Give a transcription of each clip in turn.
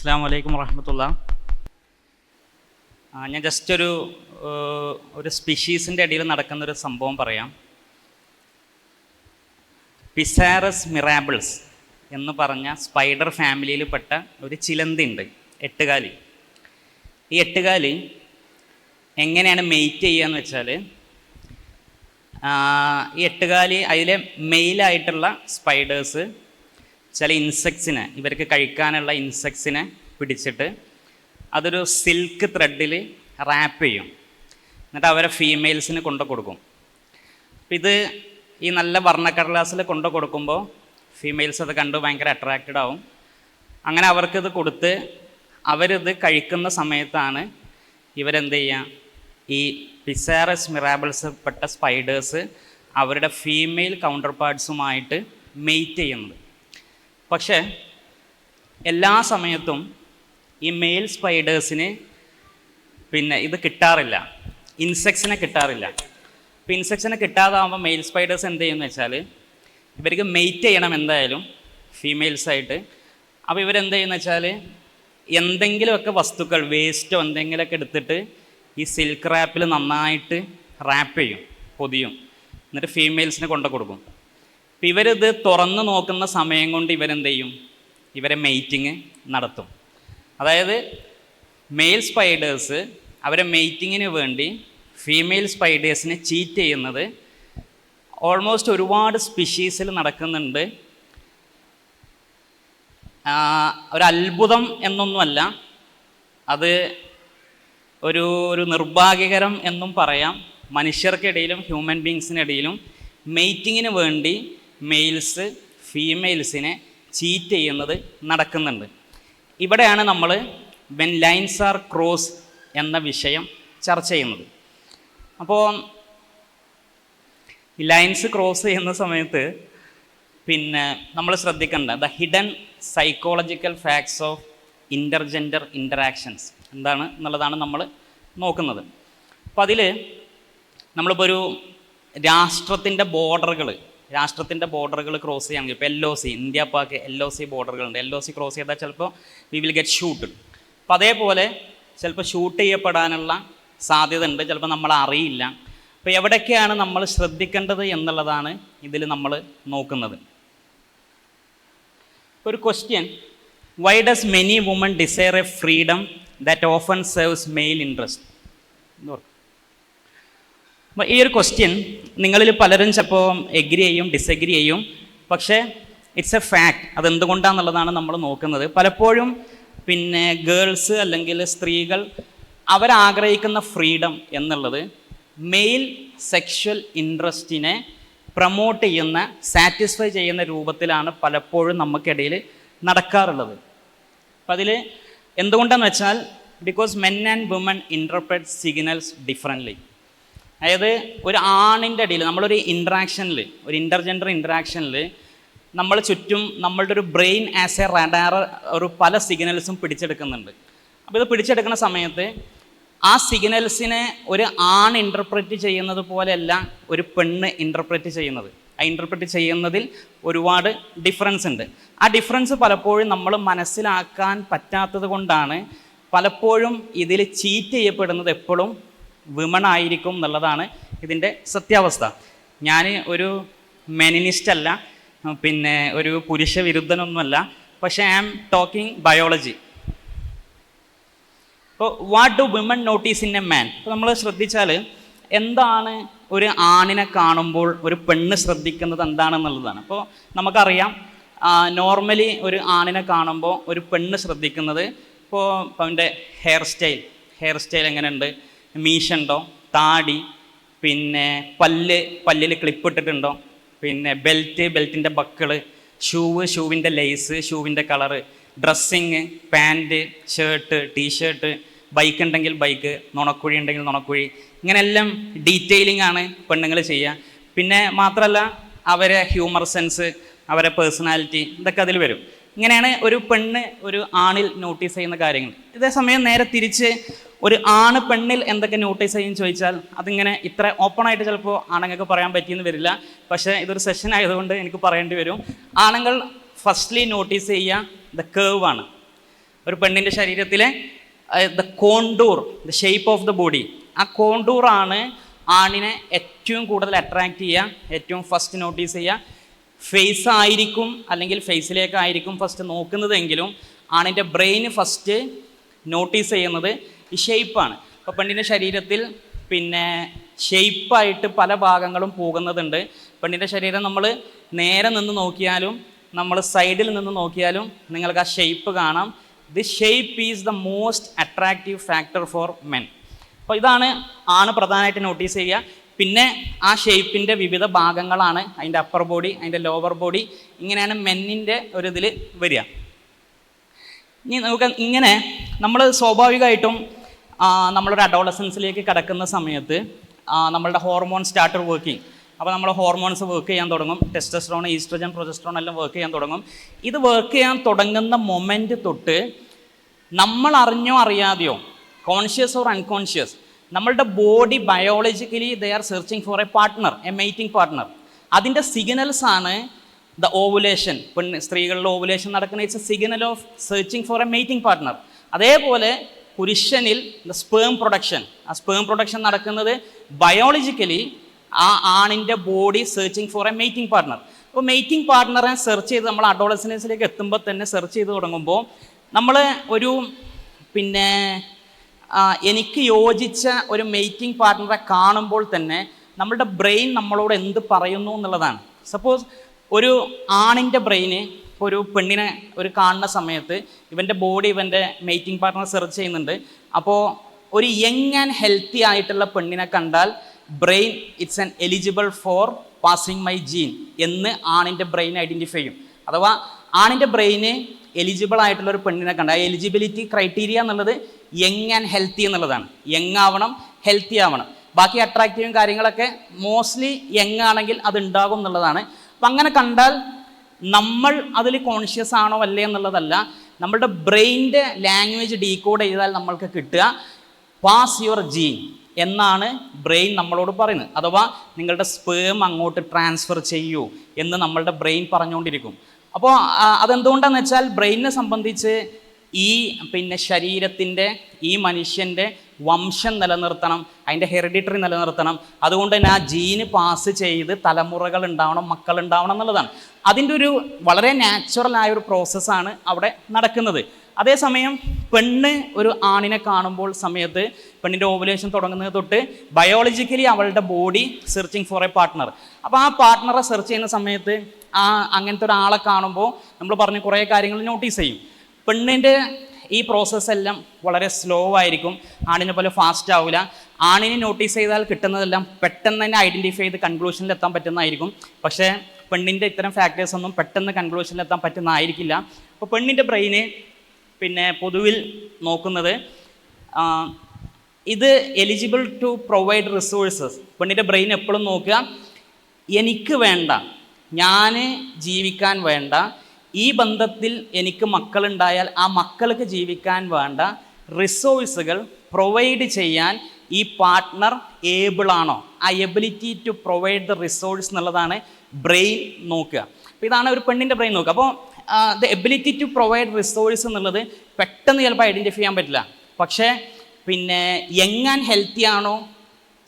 അസ്സലാമു അലൈക്കും വറഹ്മത്തുള്ളാ. ഞാൻ ജസ്റ്റ് ഒരു സ്പീഷീസിൻ്റെ ഇടയിൽ നടക്കുന്നൊരു സംഭവം പറയാം. പിസാറസ് മിറാബിൾസ് എന്ന് പറഞ്ഞ സ്പൈഡർ ഫാമിലിയിൽപ്പെട്ട ഒരു ചിലന്തി ഉണ്ട്, എട്ടുകാലി. ഈ എട്ടുകാലി എങ്ങനെയാണ് മെയ്റ്റ് ചെയ്യുക എന്ന് വെച്ചാൽ, ഈ എട്ടുകാലി അതിലെ മെയിലായിട്ടുള്ള സ്പൈഡേഴ്സ് ചില ഇൻസെക്ട്സിനെ, ഇവർക്ക് കഴിക്കാനുള്ള ഇൻസെക്ട്സിനെ പിടിച്ചിട്ട് അതൊരു സിൽക്ക് ത്രെഡിൽ റാപ്പ് ചെയ്യും. എന്നിട്ട് അവരെ ഫീമെയിൽസിന് കൊണ്ടു കൊടുക്കും. അപ്പം ഇത് ഈ നല്ല വർണ്ണക്കടലാസിൽ കൊണ്ടു കൊടുക്കുമ്പോൾ ഫീമെയിൽസ് അത് കണ്ട് ഭയങ്കര അട്രാക്റ്റഡ് ആവും. അങ്ങനെ അവർക്കിത് കൊടുത്ത് അവരിത് കഴിക്കുന്ന സമയത്താണ് ഇവരെന്ത് ചെയ്യുക, ഈ പിസാറസ് മിറാബിൾസ് പെട്ട സ്പൈഡേഴ്സ് അവരുടെ ഫീമെയിൽ കൗണ്ടർ പാർട്സുമായിട്ട് മെയ്റ്റ് ചെയ്യുന്നത്. പക്ഷേ എല്ലാ സമയത്തും ഈ മെയിൽ സ്പൈഡേഴ്സിന് ഇത് കിട്ടാറില്ല, ഇൻസെക്ട്സിനെ കിട്ടാറില്ല. അപ്പോൾ ഇൻസെക്ട്സിനെ കിട്ടാതാകുമ്പോൾ മെയിൽ സ്പൈഡേഴ്സ് എന്ത് ചെയ്യുമെന്ന് വെച്ചാൽ, ഇവർക്ക് മെയ്റ്റ് ചെയ്യണം എന്തായാലും ഫീമെയിൽസായിട്ട്. അപ്പോൾ ഇവരെന്ത് ചെയ്യുമെന്ന് വെച്ചാൽ, എന്തെങ്കിലുമൊക്കെ വസ്തുക്കൾ, വേസ്റ്റോ എന്തെങ്കിലുമൊക്കെ എടുത്തിട്ട് ഈ സിൽക്ക് റാപ്പിൽ നന്നായിട്ട് റാപ്പ് ചെയ്യും, പൊതിയും. എന്നിട്ട് ഫീമെയിൽസിന് കൊണ്ടു കൊടുക്കും. അപ്പം ഇവരിത് തുറന്ന് നോക്കുന്ന സമയം കൊണ്ട് ഇവരെന്ത് ചെയ്യും, ഇവരെ മെയ്റ്റിങ് നടത്തും. അതായത് മെയിൽ സ്പൈഡേഴ്സ് അവരെ മെയ്റ്റിങ്ങിന് വേണ്ടി ഫീമെയിൽ സ്പൈഡേഴ്സിനെ ചീറ്റ് ചെയ്യുന്നത് ഓൾമോസ്റ്റ് ഒരുപാട് സ്പീഷീസിൽ നടക്കുന്നുണ്ട്. ഒരു അത്ഭുതം എന്നൊന്നുമല്ല, അത് ഒരു നിർഭാഗ്യകരം എന്നും പറയാം. മനുഷ്യർക്കിടയിലും ഹ്യൂമൻ ബീങ്സിനിടയിലും മെയ്റ്റിങ്ങിന് വേണ്ടി മെയിൽസ് ഫീമെയിൽസിനെ ചീറ്റ് ചെയ്യുന്നത് നടക്കുന്നുണ്ട്. ഇവിടെയാണ് നമ്മൾ വെൻ ലൈൻസ് ആർ ക്രോസ് എന്ന വിഷയം ചർച്ച ചെയ്യുന്നത്. അപ്പോൾ ഈ ലൈൻസ് ക്രോസ് ചെയ്യുന്ന സമയത്ത് നമ്മൾ ശ്രദ്ധിക്കേണ്ട the hidden psychological facts of intergender interactions എന്താണ് എന്നുള്ളതാണ് നമ്മൾ നോക്കുന്നത്. അപ്പോൾ അതിൽ നമ്മളിപ്പോൾ ഒരു രാഷ്ട്രത്തിൻ്റെ ബോർഡറുകൾ ക്രോസ് ചെയ്യുകയാണെങ്കിൽ, ഇപ്പോൾ LOC, India Pak LOC ബോർഡറുകളുണ്ട്. LOC cross ചെയ്താൽ ചിലപ്പോൾ വി വിൽ ഗെറ്റ് ഷൂട്ട്. അപ്പോൾ അതേപോലെ ചിലപ്പോൾ ഷൂട്ട് ചെയ്യപ്പെടാനുള്ള സാധ്യത ഉണ്ട്, ചിലപ്പോൾ നമ്മൾ അറിയില്ല. അപ്പോൾ എവിടേക്കാണ് നമ്മൾ ശ്രദ്ധിക്കേണ്ടത് എന്നുള്ളതാണ് ഇതിൽ നമ്മൾ നോക്കുന്നത്. ഒരു question, why does many woman desire a freedom that often serves male interest? അപ്പോൾ ഈ ഒരു ക്വസ്റ്റ്യൻ നിങ്ങളിൽ പലരും ചിലപ്പോൾ എഗ്രി ചെയ്യും, ഡിസഗ്രി ചെയ്യും. പക്ഷേ ഇറ്റ്സ് എ ഫാക്ട്. അതെന്തുകൊണ്ടാണെന്നുള്ളതാണ് നമ്മൾ നോക്കുന്നത്. പലപ്പോഴും ഗേൾസ് അല്ലെങ്കിൽ സ്ത്രീകൾ അവരാഗ്രഹിക്കുന്ന ഫ്രീഡം എന്നുള്ളത് മെയിൽ സെക്ഷൽ ഇൻട്രസ്റ്റിനെ പ്രൊമോട്ട് ചെയ്യുന്ന, സാറ്റിസ്ഫൈ ചെയ്യുന്ന രൂപത്തിലാണ് പലപ്പോഴും നമുക്കിടയിൽ നടക്കാറുള്ളത്. അപ്പം അതിൽ എന്തുകൊണ്ടാണെന്ന് വെച്ചാൽ, because men and woman interpret signals differently. അതായത് ഒരു ആണിൻ്റെ ഇടയിൽ നമ്മളൊരു ഇൻട്രാക്ഷനിൽ, ഒരു ഇൻ്റർജെൻഡർ ഇൻട്രാക്ഷനിൽ നമ്മൾ ചുറ്റും നമ്മളുടെ ഒരു ബ്രെയിൻ ആസ് എ റഡാർ പല സിഗ്നൽസും പിടിച്ചെടുക്കുന്നുണ്ട്. അപ്പോൾ ഇത് പിടിച്ചെടുക്കുന്ന സമയത്ത് ആ സിഗ്നൽസിനെ ഒരു ആൺ ഇൻ്റർപ്രറ്റ് ചെയ്യുന്നത് പോലെയല്ല ഒരു പെണ്ണ് ഇൻ്റർപ്രറ്റ് ചെയ്യുന്നത്. ആ ഇൻ്റർപ്രറ്റ് ചെയ്യുന്നതിൽ ഒരുപാട് ഡിഫറൻസ് ഉണ്ട്. ആ ഡിഫറൻസ് പലപ്പോഴും നമ്മൾ മനസ്സിലാക്കാൻ പറ്റാത്തത് കൊണ്ടാണ് പലപ്പോഴും ഇതിൽ ചീറ്റ് ചെയ്യപ്പെടുന്നത് എപ്പോഴും വിമൺ ആയിരിക്കും എന്നുള്ളതാണ് ഇതിൻ്റെ സത്യാവസ്ഥ. ഞാൻ ഒരു മെനിനിസ്റ്റ് അല്ല, ഒരു പുരുഷ വിരുദ്ധനൊന്നുമല്ല. പക്ഷേ ഐ ആം ടോക്കിംഗ് ബയോളജി. അപ്പോൾ what do women notice in a man? അപ്പോൾ നമ്മൾ ശ്രദ്ധിച്ചാൽ എന്താണ് ഒരു ആണിനെ കാണുമ്പോൾ ഒരു പെണ്ണ് ശ്രദ്ധിക്കുന്നത് എന്താണെന്നുള്ളതാണ്. അപ്പോൾ നമുക്കറിയാം, നോർമലി ഒരു ആണിനെ കാണുമ്പോൾ ഒരു പെണ്ണ് ശ്രദ്ധിക്കുന്നത്, ഇപ്പോൾ അവൻ്റെ ഹെയർ സ്റ്റൈൽ എങ്ങനെയുണ്ട്, മീശുണ്ടോ, താടി, പല്ലിൽ ക്ലിപ്പ് ഇട്ടിട്ടുണ്ടോ, ബെൽറ്റിൻ്റെ ബക്കിള്, ഷൂവിൻ്റെ ലേസ്, ഷൂവിൻ്റെ colour, dressing, pant, shirt, T shirt, bike ഉണ്ടെങ്കിൽ ബൈക്ക്, നുണക്കുഴി ഉണ്ടെങ്കിൽ നുണക്കുഴി, ഇങ്ങനെയെല്ലാം ഡീറ്റെയിലിംഗ് ആണ് പെണ്ണുങ്ങൾ ചെയ്യുക. മാത്രമല്ല അവരെ ഹ്യൂമർ സെൻസ്, അവരെ പേഴ്സണാലിറ്റി, ഇതൊക്കെ അതിൽ വരും. ഇങ്ങനെയാണ് ഒരു പെണ്ണ് ഒരു ആണിൽ നോട്ടീസ് ചെയ്യുന്ന കാര്യങ്ങൾ. ഇതേസമയം നേരെ തിരിച്ച് ഒരു ആണ് പെണ്ണിൽ എന്തൊക്കെ നോട്ടീസ് ചെയ്യും ചോദിച്ചാൽ അതിങ്ങനെ ഇത്ര ഓപ്പണായിട്ട് ചിലപ്പോൾ ആണുങ്ങൾക്ക് പറയാൻ പറ്റിയെന്ന് വരില്ല. പക്ഷേ ഇതൊരു സെഷൻ ആയതുകൊണ്ട് എനിക്ക് പറയേണ്ടി വരും. ആണുങ്ങൾ ഫസ്റ്റ്ലി നോട്ടീസ് ചെയ്യുക ദ കേവ് ആണ്. ഒരു പെണ്ണിൻ്റെ ശരീരത്തിലെ the contour, the shape of the body, ആ കോണ്ടൂറാണ് ആണിനെ ഏറ്റവും കൂടുതൽ അട്രാക്റ്റ് ചെയ്യുക, ഏറ്റവും ഫസ്റ്റ് നോട്ടീസ് ചെയ്യുക. ഫേസ് ആയിരിക്കും അല്ലെങ്കിൽ ഫേസിലേക്കായിരിക്കും ഫസ്റ്റ് നോക്കുന്നതെങ്കിലും ആണിൻ്റെ ബ്രെയിന് ഫസ്റ്റ് നോട്ടീസ് ചെയ്യുന്നത് ഈ ഷേപ്പാണ്. അപ്പോൾ പെണ്ണിൻ്റെ ശരീരത്തിൽ പിന്നെ ഷേപ്പായിട്ട് പല ഭാഗങ്ങളും പോകുന്നതുണ്ട്. പെണ്ണിൻ്റെ ശരീരം നമ്മൾ നേരെ നിന്ന് നോക്കിയാലും നമ്മൾ സൈഡിൽ നിന്ന് നോക്കിയാലും നിങ്ങൾക്ക് ആ ഷേപ്പ് കാണാം. The shape is the most attractive factor for men. അപ്പോൾ ഇതാണ് ആണ് പ്രധാനമായിട്ട് നോട്ടീസ് ചെയ്യുക. പിന്നെ ആ ഷേപ്പിൻ്റെ വിവിധ ഭാഗങ്ങളാണ് അതിൻ്റെ അപ്പർ ബോഡി, അതിൻ്റെ ലോവർ ബോഡി, ഇങ്ങനെയാണ് മെന്നിൻ്റെ ഒരു ഇതിൽ വരിക. ഇനി നമുക്ക് ഇങ്ങനെ നമ്മൾ സ്വാഭാവികമായിട്ടും നമ്മളൊരു അഡോളസൻസിലേക്ക് കടക്കുന്ന സമയത്ത് നമ്മളുടെ ഹോർമോൺ സ്റ്റാർട്ടർ വർക്കിംഗ്. അപ്പോൾ നമ്മൾ ഹോർമോൺസ് വർക്ക് ചെയ്യാൻ തുടങ്ങും. ടെസ്റ്റോസ്റ്ററോൺ, ഈസ്ട്രജൻ, പ്രൊജസ്ട്രോൺ എല്ലാം വർക്ക് ചെയ്യാൻ തുടങ്ങും. ഇത് വർക്ക് ചെയ്യാൻ തുടങ്ങുന്ന മൊമെൻറ്റ് തൊട്ട് നമ്മൾ അറിഞ്ഞോ അറിയാതെയോ, കോൺഷ്യസ് ഓർ അൺകോൺഷ്യസ്, നമ്മളുടെ body biologically they are searching for a partner, a mating partner. അതിൻ്റെ സിഗ്നൽസ് ആണ് ദ ഓവുലേഷൻ. സ്ത്രീകളിലെ ഓവുലേഷൻ നടക്കുന്ന it's a signal of searching for a mating partner. അതേപോലെ പുരുഷനിൽ ദ സ്പേം പ്രൊഡക്ഷൻ, ആ സ്പേം പ്രൊഡക്ഷൻ നടക്കുന്നത് biologically ആ ആണിൻ്റെ body searching for a mating partner. അപ്പോൾ മേറ്റിംഗ് പാർട്ട്ണറെ സെർച്ച് ചെയ്ത് നമ്മൾ അഡോളസൻസിലേക്ക് എത്തുമ്പോൾ തന്നെ സെർച്ച് ചെയ്ത് തുടങ്ങുമ്പോൾ നമ്മൾ ഒരു പിന്നെ എനിക്ക് യോജിച്ച ഒരു മേറ്റിംഗ് പാർട്ട്ണറെ കാണുമ്പോൾ തന്നെ നമ്മളുടെ ബ്രെയിൻ നമ്മളോട് എന്ത് പറയുന്നു എന്നുള്ളതാണ്. സപ്പോസ് ഒരു ആണിൻ്റെ ബ്രെയിന് ഒരു പെണ്ണിനെ ഒരു കാണുന്ന സമയത്ത് ഇവൻ്റെ ബോഡി ഇവൻ്റെ മേറ്റിംഗ് പാർട്ട്ണർ സെർച്ച് ചെയ്യുന്നുണ്ട്. അപ്പോൾ ഒരു യങ് ആൻഡ് ഹെൽത്തി ആയിട്ടുള്ള പെണ്ണിനെ കണ്ടാൽ brain it's an eligible for passing my gene എന്ന് ആണിൻ്റെ ബ്രെയിൻ ഐഡൻറ്റിഫൈ ചെയ്യും. അഥവാ ആണിൻ്റെ ബ്രെയിന് എലിജിബിൾ ആയിട്ടുള്ള ഒരു പെണ്ണിനെ കണ്ട, ആ എലിജിബിലിറ്റി ക്രൈറ്റീരിയ എന്നുള്ളത് യങ് ആൻഡ് ഹെൽത്തി എന്നുള്ളതാണ്. യങ് ആവണം, ഹെൽത്തി ആവണം. ബാക്കി അട്രാക്റ്റീവും കാര്യങ്ങളൊക്കെ മോസ്റ്റ്ലി യങ് ആണെങ്കിൽ അത് ഉണ്ടാകും എന്നുള്ളതാണ്. അപ്പം അങ്ങനെ കണ്ടാൽ നമ്മൾ അതിൽ കോൺഷ്യസ് ആണോ അല്ലേ എന്നുള്ളതല്ല, നമ്മളുടെ ബ്രെയിനിൻ്റെ ലാംഗ്വേജ് ഡീകോഡ് ചെയ്താൽ നമ്മൾക്ക് കിട്ടുക പാസ് യുവർ ജീൻ എന്നാണ് ബ്രെയിൻ നമ്മളോട് പറയുന്നത്. അഥവാ നിങ്ങളുടെ സ്പേം അങ്ങോട്ട് ട്രാൻസ്ഫർ ചെയ്യൂ എന്ന് നമ്മളുടെ ബ്രെയിൻ പറഞ്ഞുകൊണ്ടിരിക്കും. അപ്പോൾ അതെന്തുകൊണ്ടാണെന്ന് വെച്ചാൽ ബ്രെയിനിനെ സംബന്ധിച്ച് ഈ പിന്നെ ശരീരത്തിൻ്റെ ഈ മനുഷ്യൻ്റെ വംശം നിലനിർത്തണം, അതിൻ്റെ ഹെറിഡിറ്ററി നിലനിർത്തണം. അതുകൊണ്ട് തന്നെ ആ ജീന് പാസ് ചെയ്ത് തലമുറകൾ ഉണ്ടാവണം, മക്കൾ ഉണ്ടാവണം എന്നുള്ളതാണ്. അതിൻ്റെ ഒരു വളരെ നാച്ചുറലായ ഒരു പ്രോസസ്സാണ് അവിടെ നടക്കുന്നത്. അതേസമയം പെണ്ണ് ഒരു ആണിനെ കാണുമ്പോൾ സമയത്ത് പെണ്ണിൻ്റെ ഓവുലേഷൻ തുടങ്ങുന്നത് തൊട്ട് ബയോളജിക്കലി അവളുടെ body searching for a partner. അപ്പോൾ ആ പാർട്ട്ണറെ സെർച്ച് ചെയ്യുന്ന സമയത്ത് അങ്ങനത്തെ ഒരാളെ കാണുമ്പോൾ നമ്മൾ പറഞ്ഞ കുറേ കാര്യങ്ങൾ നോട്ടീസ് ചെയ്യും. പെണ്ണിൻ്റെ ഈ പ്രോസസ്സെല്ലാം വളരെ സ്ലോ ആയിരിക്കും, ആണിനെ പോലെ ഫാസ്റ്റ് ആവില്ല. ആണിനെ നോട്ടീസ് ചെയ്താൽ കിട്ടുന്നതെല്ലാം പെട്ടെന്ന് തന്നെ ഐഡൻറ്റിഫൈ ചെയ്ത് കൺക്ലൂഷനിൽ എത്താൻ പറ്റുന്നതായിരിക്കും. പക്ഷേ പെണ്ണിൻ്റെ ഇത്തരം ഫാക്ടേഴ്സ് ഒന്നും പെട്ടെന്ന് കൺക്ലൂഷനിൽ എത്താൻ പറ്റുന്നതായിരിക്കില്ല. അപ്പോൾ പെണ്ണിൻ്റെ ബ്രെയിന് പിന്നെ പൊതുവിൽ നോക്കുന്നത് ഇത് എലിജിബിൾ ടു പ്രൊവൈഡ് റിസോഴ്സസ്. പെണ്ണിൻ്റെ ബ്രെയിൻ എപ്പോഴും നോക്കുക എനിക്ക് വേണ്ട, ഞാൻ ജീവിക്കാൻ വേണ്ട, ഈ ബന്ധത്തിൽ എനിക്ക് മക്കളുണ്ടായാൽ ആ മക്കൾക്ക് ജീവിക്കാൻ വേണ്ട റിസോഴ്സുകൾ പ്രൊവൈഡ് ചെയ്യാൻ ഈ പാർട്ട്ണർ ഏബിളാണോ, ആ ability to provide the resource എന്നുള്ളതാണ് ബ്രെയിൻ നോക്കുക. അപ്പോൾ ഇതാണ് ഒരു പെണ്ണിൻ്റെ ബ്രെയിൻ നോക്കുക. അപ്പോൾ the ability to provide resource എന്നുള്ളത് പെട്ടെന്ന് ചിലപ്പോൾ ഐഡൻറ്റിഫൈ ചെയ്യാൻ പറ്റില്ല. പക്ഷേ പിന്നെ യങ് ആൻഡ് ഹെൽത്തി ആണോ,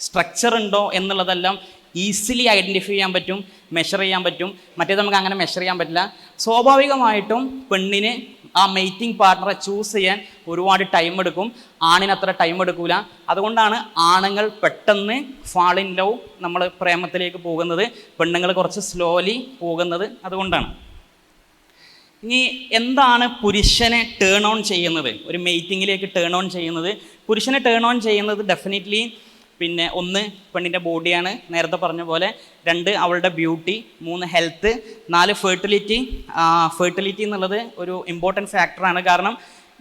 സ്ട്രക്ചർ ഉണ്ടോ എന്നുള്ളതെല്ലാം ഈസിലി ഐഡൻറ്റിഫൈ ചെയ്യാൻ പറ്റും, മെഷർ ചെയ്യാൻ പറ്റും. മറ്റേത് നമുക്ക് അങ്ങനെ മെഷർ ചെയ്യാൻ പറ്റില്ല. സ്വാഭാവികമായിട്ടും പെണ്ണിന് ആ മേറ്റിംഗ് പാർട്ട്ണറെ ചൂസ് ചെയ്യാൻ ഒരുപാട് ടൈം എടുക്കും, ആണിന് അത്ര ടൈം എടുക്കില്ല. അതുകൊണ്ടാണ് ആണുങ്ങൾ പെട്ടെന്ന് ഫാൾ ഇൻ ലവ്, നമ്മൾ പ്രേമത്തിലേക്ക് പോകുന്നത്, പെണ്ണുങ്ങൾ കുറച്ച് സ്ലോലി പോകുന്നത് അതുകൊണ്ടാണ്. ഇനി എന്താണ് പുരുഷനെ ടേൺ ഓൺ ചെയ്യുന്നത്, ഒരു മേറ്റിങ്ങിലേക്ക് ടേൺ ഓൺ ചെയ്യുന്നത്? പുരുഷനെ ടേൺ ഓൺ ചെയ്യുന്നത് ഡെഫിനറ്റ്ലി പിന്നെ 1 പെണ്ണിൻ്റെ ബോഡിയാണ്, നേരത്തെ പറഞ്ഞ പോലെ. 2 അവളുടെ ബ്യൂട്ടി. 3 ഹെൽത്ത്. 4 ഫെർട്ടിലിറ്റി. ഫെർട്ടിലിറ്റി എന്നുള്ളത് ഒരു ഇമ്പോർട്ടൻറ്റ് ഫാക്ടറാണ്. കാരണം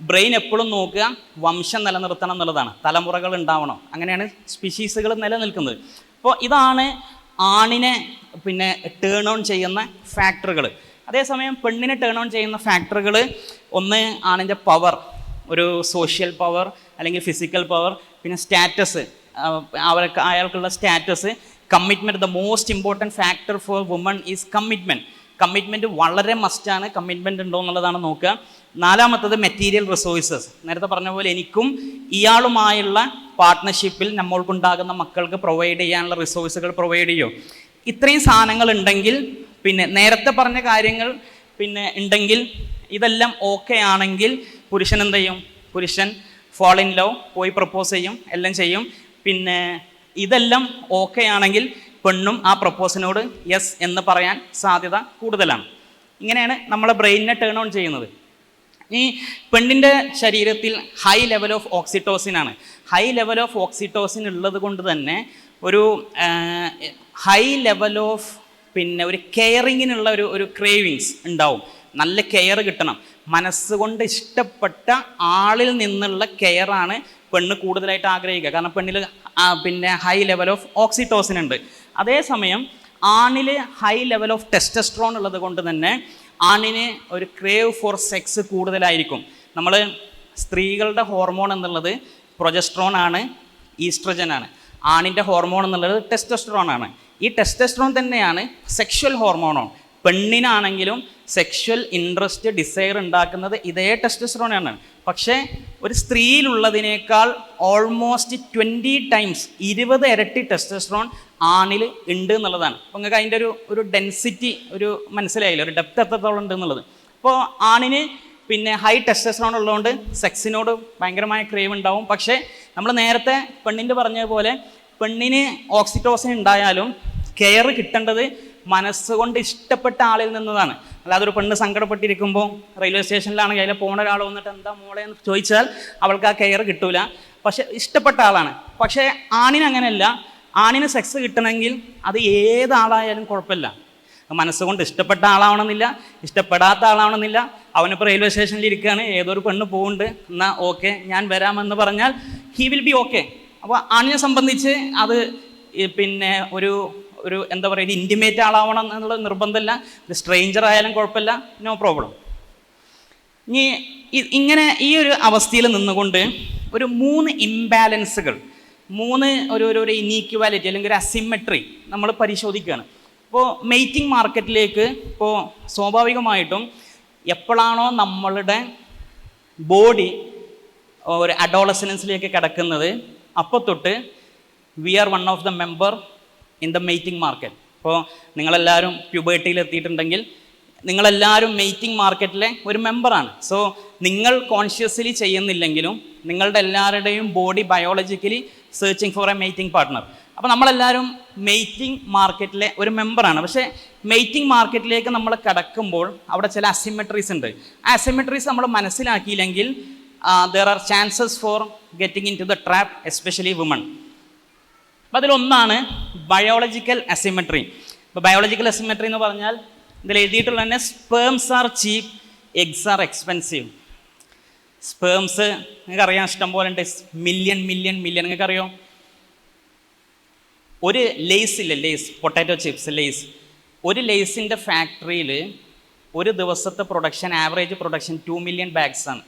ബ്രെയിൻ എപ്പോഴും നോക്കുക വംശം നിലനിർത്തണം എന്നുള്ളതാണ്, തലമുറകൾ ഉണ്ടാവണം, അങ്ങനെയാണ് സ്പീഷീസുകൾ നിലനിൽക്കുന്നത്. അപ്പോൾ ഇതാണ് ആണിനെ പിന്നെ ടേൺ ഓൺ ചെയ്യുന്ന ഫാക്ടറുകൾ. അതേസമയം പെണ്ണിനെ ടേൺ ഓൺ ചെയ്യുന്ന ഫാക്ടറുകൾ 1 ആണിൻ്റെ പവർ, ഒരു സോഷ്യൽ പവർ അല്ലെങ്കിൽ ഫിസിക്കൽ പവർ, പിന്നെ സ്റ്റാറ്റസ്, അയാൾക്കുള്ള status, commitment. The most important factor for woman is commitment. Commitment വളരെ മസ്റ്റാണ്. കമ്മിറ്റ്മെൻറ്റ് ഉണ്ടോ എന്നുള്ളതാണ് നോക്കുക. നാലാമത്തത് മെറ്റീരിയൽ റിസോഴ്സസ്. നേരത്തെ പറഞ്ഞ പോലെ എനിക്കും ഇയാളുമായുള്ള പാർട്ട്ണർഷിപ്പിൽ നമ്മൾക്കുണ്ടാകുന്ന മക്കൾക്ക് പ്രൊവൈഡ് ചെയ്യാനുള്ള റിസോഴ്സുകൾ പ്രൊവൈഡ് ചെയ്യും. ഇത്രയും സാധനങ്ങൾ ഉണ്ടെങ്കിൽ, പിന്നെ നേരത്തെ പറഞ്ഞ കാര്യങ്ങൾ പിന്നെ ഉണ്ടെങ്കിൽ, ഇതെല്ലാം ഓക്കെ ആണെങ്കിൽ പുരുഷൻ എന്ത് ചെയ്യും? പുരുഷൻ ഫോൾ ഇൻ ലവ്, പോയി പ്രപ്പോസ് ചെയ്യും, എല്ലാം ചെയ്യും. പിന്നെ ഇതെല്ലാം ഓക്കെ ആണെങ്കിൽ പെണ്ണും ആ പ്രപ്പോസിനോട് യെസ് എന്ന് പറയാൻ സാധ്യത കൂടുതലാണ്. ഇങ്ങനെയാണ് നമ്മളെ ബ്രെയിനിനെ ടേൺ ഓൺ ചെയ്യുന്നത്. ഈ പെണ്ണിൻ്റെ ശരീരത്തിൽ ഹൈ ലെവൽ ഓഫ് ഓക്സിറ്റോസിൻ ആണ്. ഹൈ ലെവൽ ഓഫ് ഓക്സിറ്റോസിൻ ഉള്ളത് കൊണ്ട് തന്നെ ഒരു ഹൈ ലെവൽ ഓഫ് പിന്നെ ഒരു കെയറിങ്ങിനുള്ള ഒരു ക്രേവിങ്സ് ഉണ്ടാവും. നല്ല കെയർ കിട്ടണം. മനസ്സുകൊണ്ട് ഇഷ്ടപ്പെട്ട ആളിൽ നിന്നുള്ള കെയറാണ് പെണ്ണ് കൂടുതലായിട്ട് ആഗ്രഹിക്കുക. കാരണം പെണ്ണിൽ പിന്നെ ഹൈ ലെവൽ ഓഫ് ഓക്സിറ്റോസിൻ ഉണ്ട്. അതേസമയം ആണിൽ ഹൈ ലെവൽ ഓഫ് ടെസ്റ്റസ്ട്രോൺ ഉള്ളത് കൊണ്ട് തന്നെ ആണിന് ഒരു ക്രേവ് ഫോർ സെക്സ് കൂടുതലായിരിക്കും. നമ്മൾ സ്ത്രീകളുടെ ഹോർമോൺ എന്നുള്ളത് പ്രൊജസ്ട്രോൺ ആണ്, ഈസ്ട്രജൻ ആണ്. ആണിൻ്റെ ഹോർമോൺ എന്നുള്ളത് ടെസ്റ്റസ്ട്രോൺ ആണ്. ഈ ടെസ്റ്റസ്ട്രോൺ തന്നെയാണ് സെക്ഷൽ ഹോർമോണോ. പെണ്ണിനാണെങ്കിലും സെക്ഷൽ ഇൻട്രസ്റ്റ്, ഡിസയർ ഉണ്ടാക്കുന്നത് ഇതേ ടെസ്റ്റസ്ട്രോണാണ്. പക്ഷേ ഒരു സ്ത്രീയിലുള്ളതിനേക്കാൾ ഓൾമോസ്റ്റ് 20 ടൈംസ് 20 ഇരട്ടി ടെസ്റ്റസ്ട്രോൺ ആണിൽ ഉണ്ട് എന്നുള്ളതാണ്. അപ്പോൾ നിങ്ങൾക്ക് അതിൻ്റെ ഒരു ഡെൻസിറ്റി ഒരു മനസ്സിലായില്ല, ഒരു ഡെപ്ത് എത്രത്തോളം ഉണ്ട് എന്നുള്ളത്. അപ്പോൾ ആണിന് പിന്നെ ഹൈ ടെസ്റ്റസ്ട്രോൺ ഉള്ളതുകൊണ്ട് സെക്സിനോട് ഭയങ്കരമായ ക്രേവ് ഉണ്ടാവും. പക്ഷേ നമ്മൾ നേരത്തെ പെണ്ണിൻ്റെ പറഞ്ഞതുപോലെ പെണ്ണിന് ഓക്സിറ്റോസിൻ ഉണ്ടായാലും കെയർ കിട്ടേണ്ടത് മനസ്സുകൊണ്ട് ഇഷ്ടപ്പെട്ട ആളിൽ നിന്നതാണ്. അല്ലാതെ ഒരു പെണ്ണ് സങ്കടപ്പെട്ടിരിക്കുമ്പോൾ റെയിൽവേ സ്റ്റേഷനിലാണെങ്കിൽ അതിൽ പോണ ഒരാൾ വന്നിട്ട് എന്താ മോളെ എന്ന് ചോദിച്ചാൽ അവൾക്ക് ആ കെയർ കിട്ടൂല. പക്ഷെ ഇഷ്ടപ്പെട്ട ആളാണ്. പക്ഷേ ആണിന് അങ്ങനെയല്ല. ആണിന് സെക്സ് കിട്ടണമെങ്കിൽ അത് ഏതാളായാലും കുഴപ്പമില്ല. മനസ്സുകൊണ്ട് ഇഷ്ടപ്പെട്ട ആളാവണമെന്നില്ല, ഇഷ്ടപ്പെടാത്ത ആളാവണമെന്നില്ല. അവനിപ്പോൾ റെയിൽവേ സ്റ്റേഷനിൽ ഇരിക്കുകയാണ്, ഏതൊരു പെണ്ണ് പോകുന്നുണ്ട്, എന്നാൽ ഓക്കെ ഞാൻ വരാമെന്ന് പറഞ്ഞാൽ ഹി വിൽ ബി ഓക്കെ. അപ്പോൾ ആണിനെ സംബന്ധിച്ച് അത് പിന്നെ ഒരു എന്താ പറയുക, ഒരു ഇൻറ്റിമേറ്റ് ആളാവണം എന്നുള്ള നിർബന്ധമില്ല. ഒരു സ്ട്രേഞ്ചർ ആയാലും കുഴപ്പമില്ല, നോ പ്രോബ്ലം. ഇനി ഇങ്ങനെ ഈ ഒരു അവസ്ഥയിൽ നിന്നുകൊണ്ട് ഒരു 3 ഇംബാലൻസുകൾ, 3 ഒരു ഇനീക്വാലിറ്റി അല്ലെങ്കിൽ ഒരു അസിമെട്രി നമ്മൾ പരിശോധിക്കുകയാണ്. ഇപ്പോൾ മെയ്റ്റിംഗ് മാർക്കറ്റിലേക്ക് ഇപ്പോൾ സ്വാഭാവികമായിട്ടും എപ്പോഴാണോ നമ്മളുടെ ബോഡി ഒരു അഡോളസൻസിലേക്ക് കിടക്കുന്നത് അപ്പോൾ തൊട്ട് we are one of the member in the mating market. ഇപ്പോൾ നിങ്ങളെല്ലാവരും പ്യൂബേർട്ടിയിൽ എത്തിയിട്ടുണ്ടെങ്കിൽ നിങ്ങളെല്ലാവരും മെയ്റ്റിംഗ് മാർക്കറ്റിലെ ഒരു മെമ്പറാണ്. സോ നിങ്ങൾ കോൺഷ്യസ്ലി ചെയ്യുന്നില്ലെങ്കിലും നിങ്ങളുടെ എല്ലാവരുടെയും body biologically searching for A mating partner. അപ്പോൾ നമ്മളെല്ലാവരും മെയ്റ്റിംഗ് മാർക്കറ്റിലെ ഒരു മെമ്പറാണ്. പക്ഷേ മെയ്റ്റിംഗ് മാർക്കറ്റിലേക്ക് നമ്മൾ കടക്കുമ്പോൾ അവിടെ ചില അസിമെട്രീസ് ഉണ്ട്. ആ അസിമെട്രീസ് നമ്മൾ മനസ്സിലാക്കിയില്ലെങ്കിൽ there are chances for getting into the trap, especially women. അപ്പോൾ അതിലൊന്നാണ് ബയോളജിക്കൽ അസിമെട്രി. ഇപ്പോൾ ബയോളജിക്കൽ അസിമെട്രി എന്ന് പറഞ്ഞാൽ ഇതിൽ എഴുതിയിട്ടുള്ള തന്നെ sperms are cheap, eggs are expensive. Sperms നിങ്ങൾക്കറിയാം ഇഷ്ടം പോലെ ഉണ്ട്, മില്യൺ നിങ്ങൾക്കറിയോ? ഒരു ലേസ് ഇല്ലേ, ലേസ് പൊട്ടാറ്റോ ചിപ്സ് ലേസ്, ഒരു ലേസിൻ്റെ ഫാക്ടറിയിൽ ഒരു ദിവസത്തെ production, average production 2 million bags ആണ്.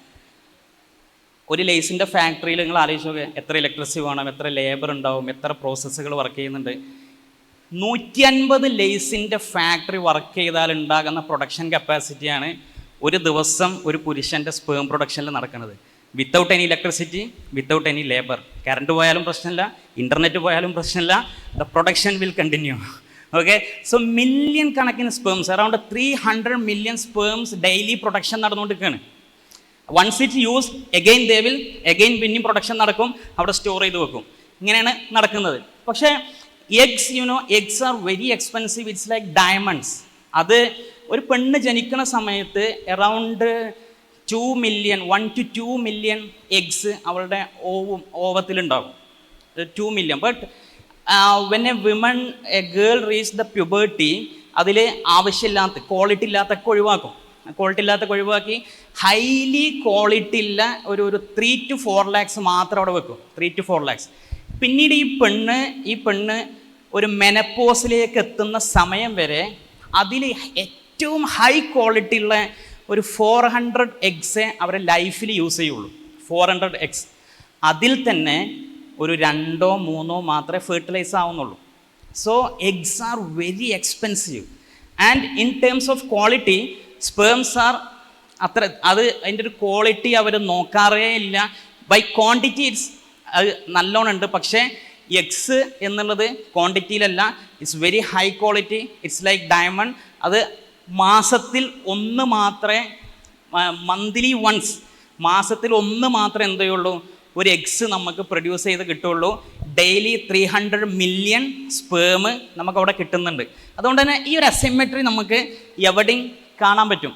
ഒരു ലേസിൻ്റെ ഫാക്ടറിയിൽ നിങ്ങൾ ആലോചിച്ച് നോക്കുക, എത്ര ഇലക്ട്രിസിറ്റി വേണം, എത്ര ലേബർ ഉണ്ടാവും, എത്ര പ്രോസസ്സുകൾ വർക്ക് ചെയ്യുന്നുണ്ട്. 150 ലേസിൻ്റെ ഫാക്ടറി വർക്ക് ചെയ്താൽ ഉണ്ടാകുന്ന പ്രൊഡക്ഷൻ കപ്പാസിറ്റിയാണ് ഒരു ദിവസം ഒരു പുരുഷൻ്റെ സ്പേം പ്രൊഡക്ഷനിൽ നടക്കുന്നത്. Without any electricity, without any labour. Current പോയാലും പ്രശ്നമില്ല, ഇൻ്റർനെറ്റ് പോയാലും പ്രശ്നമില്ല, the production will continue. Okay, so million കണക്കിന് sperms, around 300 million sperms daily production നടന്നുകൊണ്ടിരിക്കുകയാണ്. Once it use again they will again പിന്നെയും പ്രൊഡക്ഷൻ നടക്കും, അവിടെ സ്റ്റോർ ചെയ്ത് വെക്കും. ഇങ്ങനെയാണ് നടക്കുന്നത്. പക്ഷേ eggs, eggs are very expensive. It's like diamonds. അത് ഒരു പെണ്ണ് ജനിക്കുന്ന സമയത്ത് around 2 million 1 to 2 million eggs അവളുടെ ഓവത്തിലുണ്ടാകും. 2 million. But when A women, A girl reach the puberty, അതിൽ ആവശ്യമില്ലാത്ത ക്വാളിറ്റി ഇല്ലാത്തൊക്കെ ഒഴിവാക്കും. ക്വാളിറ്റി ഇല്ലാത്തൊക്കെ ഒഴിവാക്കി ഹൈലി ക്വാളിറ്റി ഉള്ള ഒരു 3 to 4 lakhs മാത്രം അവിടെ വെക്കും. 3 to 4 lakhs. പിന്നീട് ഈ പെണ്ണ് ഒരു മെനപ്പോസിലേക്ക് എത്തുന്ന സമയം വരെ അതിൽ ഏറ്റവും ഹൈ ക്വാളിറ്റി ഉള്ള ഒരു 400 എഗ്സേ അവരെ ലൈഫിൽ യൂസ് ചെയ്യുള്ളൂ. 400 എഗ്സ്. അതിൽ തന്നെ ഒരു 2-3 മാത്രമേ ഫെർട്ടിലൈസ് ആവുന്നുള്ളൂ. So eggs are very expensive. And in terms of quality sperms are അത്ര അത് അതിൻ്റെ ഒരു ക്വാളിറ്റി അവർ നോക്കാറേ ഇല്ല. ബൈ ക്വാണ്ടിറ്റി ഇറ്റ്സ് അത് നല്ലോണം ഉണ്ട്, പക്ഷേ എഗ്സ് എന്നുള്ളത് ക്വാണ്ടിറ്റിയിലല്ല, it's very high quality, it's like diamond. അത് മാസത്തിൽ ഒന്ന് മാത്രമേ, മന്ത്ലി വൺസ്, മാസത്തിൽ ഒന്ന് മാത്രമേ എന്ത് ചെയ്യുള്ളൂ, ഒരു എഗ്സ് നമുക്ക് പ്രൊഡ്യൂസ് ചെയ്ത് കിട്ടുള്ളൂ. ഡെയിലി 300 മില്യൺ സ്പേം നമുക്ക് അവിടെ കിട്ടുന്നുണ്ട്. അതുകൊണ്ട് തന്നെ ഈ ഒരു അസിമെട്രി നമുക്ക് എവിടെയും കാണാൻ പറ്റും.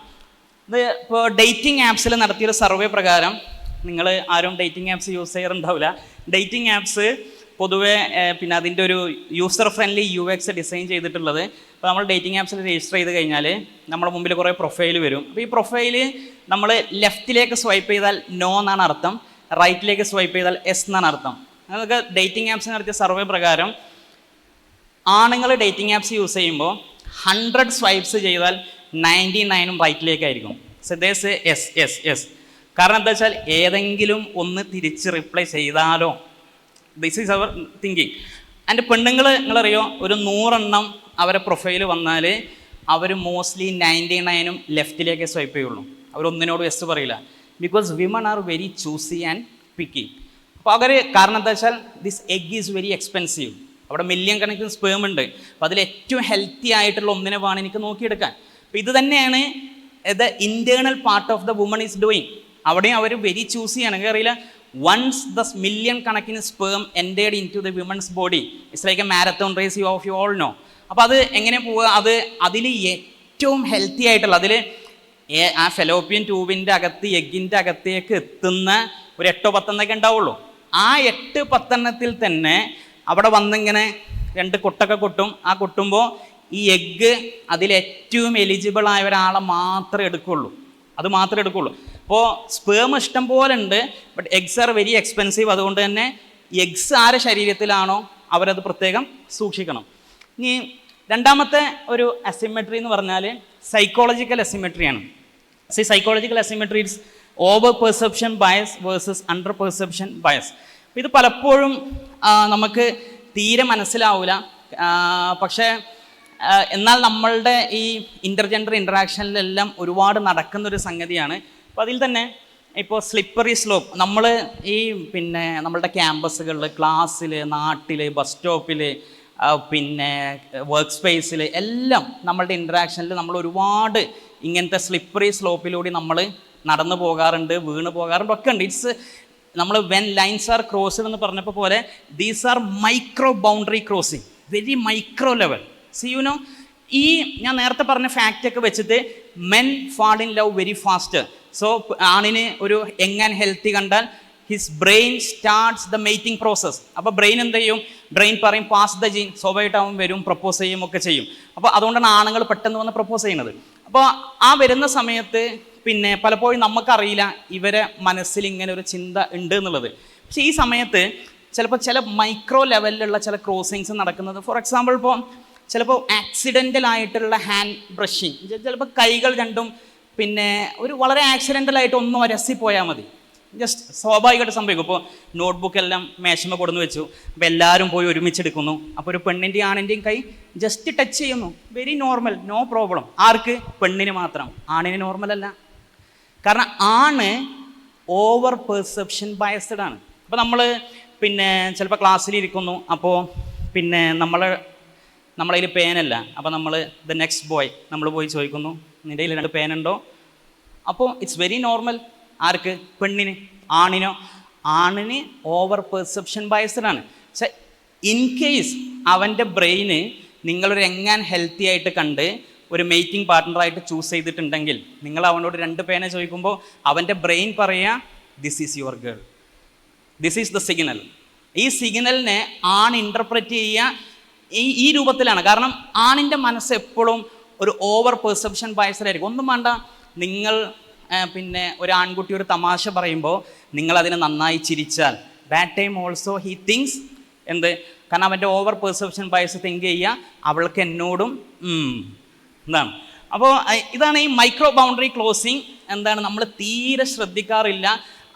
ഇത് ഇപ്പോൾ ഡേറ്റിംഗ് ആപ്സിൽ നടത്തിയൊരു സർവേ പ്രകാരം, നിങ്ങൾ ആരും ഡേറ്റിംഗ് ആപ്സ് യൂസ് ചെയ്യാറുണ്ടാവില്ല, ഡേറ്റിംഗ് ആപ്സ് പൊതുവേ പിന്നെ അതിൻ്റെ ഒരു യൂസർ ഫ്രണ്ട്ലി UX ഡിസൈൻ ചെയ്തിട്ടുള്ളത്. ഇപ്പോൾ നമ്മൾ ഡേറ്റിംഗ് ആപ്സിൽ രജിസ്റ്റർ ചെയ്ത് കഴിഞ്ഞാൽ നമ്മുടെ മുമ്പിൽ കുറേ പ്രൊഫൈൽ വരും. അപ്പോൾ ഈ പ്രൊഫൈല് നമ്മൾ ലെഫ്റ്റിലേക്ക് സ്വൈപ്പ് ചെയ്താൽ നോ എന്നാണ് അർത്ഥം, റൈറ്റിലേക്ക് സ്വൈപ്പ് ചെയ്താൽ എസ് എന്നാണ് അർത്ഥം. അതൊക്കെ ഡേറ്റിംഗ് ആപ്സ് നടത്തിയ സർവേ പ്രകാരം ആണുങ്ങൾ ഡേറ്റിംഗ് ആപ്സ് യൂസ് ചെയ്യുമ്പോൾ 100 സ്വൈപ്സ് ചെയ്താൽ 99ഉം റൈറ്റിലേക്കായിരിക്കും. So there's yes yes yes. കാരണം എന്താ വെച്ചാൽ ഏതെങ്കിലും ഒന്ന് തിരിച്ച് റിപ്ലൈ ചെയ്താലോ, this is our thinking. And പെണ്ണുങ്ങൾ നിങ്ങളറിയോ, ഒരു 100 എണ്ണം അവരെ പ്രൊഫൈൽ വന്നാൽ അവർ മോസ്റ്റ്ലി 99ഉം ലെഫ്റ്റിലേക്ക് സ്വൈപ്പ് ചെയ്യുള്ളൂ, അവരൊന്നിനോട് എസ് പറയില്ല. Because women are very choosy and picky. അപ്പോൾ അവർ കാരണം എന്താ വെച്ചാൽ this egg is very expensive, അവിടെ മില്യൺ കണക്കിന് സ്പേം ഉണ്ട്. അപ്പോൾ അതിൽ ഏറ്റവും ഹെൽത്തി ആയിട്ടുള്ള ഒന്നിനെ വേണം എനിക്ക് നോക്കിയെടുക്കാൻ. അപ്പോൾ ഇത് തന്നെയാണ് the internal part of the woman is doing. അവിടെയും അവർ വെരി ചൂസ് ചെയ്യാണ്. അറിയില്ല, വൺസ് ദ മില്യൺ കണക്കിന് sperm entered into the women's body, it's like a marathon race you all know. അപ്പോൾ അത് എങ്ങനെ പോവുക, അത് അതിൽ ഏറ്റവും ഹെൽത്തി ആയിട്ടുള്ള, അതിൽ ആ ഫെലോപ്പിയൻ ട്യൂബിൻ്റെ അകത്ത് എഗ്ഗിൻ്റെ അകത്തേക്ക് എത്തുന്ന ഒരു 8-10 ഉണ്ടാവുള്ളൂ. ആ 8-10 തന്നെ അവിടെ വന്നിങ്ങനെ 2 കൊട്ടൊക്കെ കൊട്ടും. ആ കൊട്ടുമ്പോൾ ഈ എഗ്ഗ് അതിലേറ്റവും എലിജിബിൾ ആയ ഒരാളെ മാത്രമേ എടുക്കുള്ളൂ, അത് മാത്രമേ എടുക്കുള്ളൂ. അപ്പോൾ സ്പേം ഇഷ്ടം പോലെ ഉണ്ട്, but eggs are very expensive. അതുകൊണ്ട് തന്നെ എഗ്സ് ആരുടെ ശരീരത്തിലാണോ അവരത് പ്രത്യേകം സൂക്ഷിക്കണം. ഇനി രണ്ടാമത്തെ ഒരു അസിമെട്രി എന്ന് പറഞ്ഞാൽ സൈക്കോളജിക്കൽ അസിമെട്രിയാണ്. Psychological asymmetry it's over perception bias versus under perception bias. ഇത് പലപ്പോഴും നമുക്ക് തീരെ മനസ്സിലാവില്ല, പക്ഷേ എന്നാൽ നമ്മളുടെ ഈ ഇൻ്റർജെൻഡർ ഇൻറ്ററാക്ഷനിലെല്ലാം ഒരുപാട് നടക്കുന്നൊരു സംഗതിയാണ്. അപ്പോൾ അതിൽ തന്നെ ഇപ്പോൾ സ്ലിപ്പറി സ്ലോപ്പ്, നമ്മൾ ഈ പിന്നെ നമ്മളുടെ ക്യാമ്പസുകളിൽ, ക്ലാസ്സിൽ, നാട്ടിൽ, ബസ് സ്റ്റോപ്പിൽ, പിന്നെ വർക്ക് സ്പേസിൽ എല്ലാം നമ്മളുടെ ഇൻറ്ററാക്ഷനിൽ നമ്മൾ ഒരുപാട് ഇങ്ങനത്തെ സ്ലിപ്പറി സ്ലോപ്പിലൂടെ നമ്മൾ നടന്നു പോകാറുണ്ട്, വീണ് പോകാറുണ്ട്, ഒക്കെ ഉണ്ട്. ഇറ്റ്സ് നമ്മൾ വെൻ ലൈൻസ് ആർ ക്രോസ്ഡ് എന്ന് പറഞ്ഞപ്പോൾ പോലെ these are micro boundary crossing, very micro level. See you know, ഈ ഞാൻ നേരത്തെ പറഞ്ഞ ഫാക്റ്റൊക്കെ വെച്ചിട്ട് men fall in love very fast. So ആണിന് ഒരു യങ് ആൻഡ് ഹെൽത്തി കണ്ടാൽ his brain starts the mating process. അപ്പോൾ ബ്രെയിൻ എന്ത് ചെയ്യും, ബ്രെയിൻ പറയും പാസ് ദ ജീൻ, സ്വാഭാവികമായിട്ടും വരും, പ്രപ്പോസ് ചെയ്യും ഒക്കെ ചെയ്യും. അപ്പോൾ അതുകൊണ്ടാണ് ആണുങ്ങൾ പെട്ടെന്ന് വന്ന് പ്രപ്പോസ് ചെയ്യുന്നത്. അപ്പോൾ ആ വരുന്ന സമയത്ത് പിന്നെ പലപ്പോഴും നമുക്കറിയില്ല ഇവരെ മനസ്സിൽ ഇങ്ങനെ ഒരു ചിന്ത ഉണ്ട് എന്നുള്ളത്. പക്ഷേ ഈ സമയത്ത് ചിലപ്പോൾ ചില മൈക്രോ ലെവലിലുള്ള ചില ക്രോസിങ്സ് നടക്കുന്നത്, ഫോർ എക്സാമ്പിൾ ഇപ്പോൾ ചിലപ്പോൾ ആക്സിഡൻ്റൽ ആയിട്ടുള്ള ഹാൻഡ് ബ്രഷിങ്, ചിലപ്പോൾ കൈകൾ രണ്ടും പിന്നെ ഒരു വളരെ ആക്സിഡൻ്റലായിട്ട് ഒന്ന് ഉരസിപ്പോയാൽ മതി, ജസ്റ്റ് സ്വാഭാവികമായിട്ട് സംഭവിക്കും. ഇപ്പോൾ നോട്ട്ബുക്കെല്ലാം മേശമ കൊടുന്ന് വെച്ചു, അപ്പോൾ എല്ലാവരും പോയി ഒരുമിച്ചെടുക്കുന്നു. അപ്പോൾ ഒരു പെണ്ണിൻ്റെയും ആണിൻ്റെയും കൈ ജസ്റ്റ് ടച്ച് ചെയ്യുന്നു, വെരി നോർമൽ, നോ പ്രോബ്ലം. ആർക്ക്? പെണ്ണിന് മാത്രം, ആണിന് നോർമൽ അല്ല. കാരണം ആണ് ഓവർ പെർസെപ്ഷൻ ബയസ്ഡ് ആണ്. അപ്പോൾ നമ്മൾ പിന്നെ ചിലപ്പോൾ ക്ലാസ്സിലിരിക്കുന്നു, അപ്പോൾ പിന്നെ നമ്മളതിൽ പേനല്ല, അപ്പോൾ നമ്മൾ ദ നെക്സ്റ്റ് ബോയ് നമ്മൾ പോയി ചോദിക്കുന്നു, നിൻ്റെ കയ്യിൽ 2 പേനുണ്ടോ? അപ്പോൾ ഇറ്റ്സ് വെരി നോർമൽ. ആർക്ക്? പെണ്ണിന്. ആണിനോ? ആണിന് ഓവർ പെർസെപ്ഷൻ ബയസ്ഡ് ആണ്. പക്ഷേ ഇൻ കേസ് അവൻ്റെ ബ്രെയിന് നിങ്ങളൊരു യങ് ആൻഡ് ഹെൽത്തി ആയിട്ട് കണ്ട് ഒരു മേറ്റിംഗ് പാർട്ട്ണറായിട്ട് ചൂസ് ചെയ്തിട്ടുണ്ടെങ്കിൽ, നിങ്ങൾ അവനോട് 2 പേന ചോദിക്കുമ്പോൾ അവൻ്റെ ബ്രെയിൻ പറയുക this is your girl, this is the signal. ഈ സിഗ്നലിനെ ആണ് ഇൻ്റർപ്രറ്റ് ചെയ്യുക ഈ രൂപത്തിലാണ്. കാരണം ആണിൻ്റെ മനസ്സ് എപ്പോഴും ഒരു ഓവർ പെർസെപ്ഷൻ ബയസ്ഡായിരിക്കും. ഒന്നും വേണ്ട, നിങ്ങൾ പിന്നെ ഒരു ആൺകുട്ടി ഒരു തമാശ പറയുമ്പോൾ നിങ്ങളതിനെ നന്നായി ചിരിച്ചാൽ that time also he thinks എന്ത്, കാരണം അവൻ്റെ ഓവർ പെർസെപ്ഷൻ ബയസ് തിങ്ക് ചെയ്യുക അവൾക്ക് എന്നോടും എന്താണ്. അപ്പോൾ ഇതാണ് ഈ മൈക്രോ ബൗണ്ടറി ക്ലോസിങ്. എന്താണ്, നമ്മൾ തീരെ ശ്രദ്ധിക്കാറില്ല.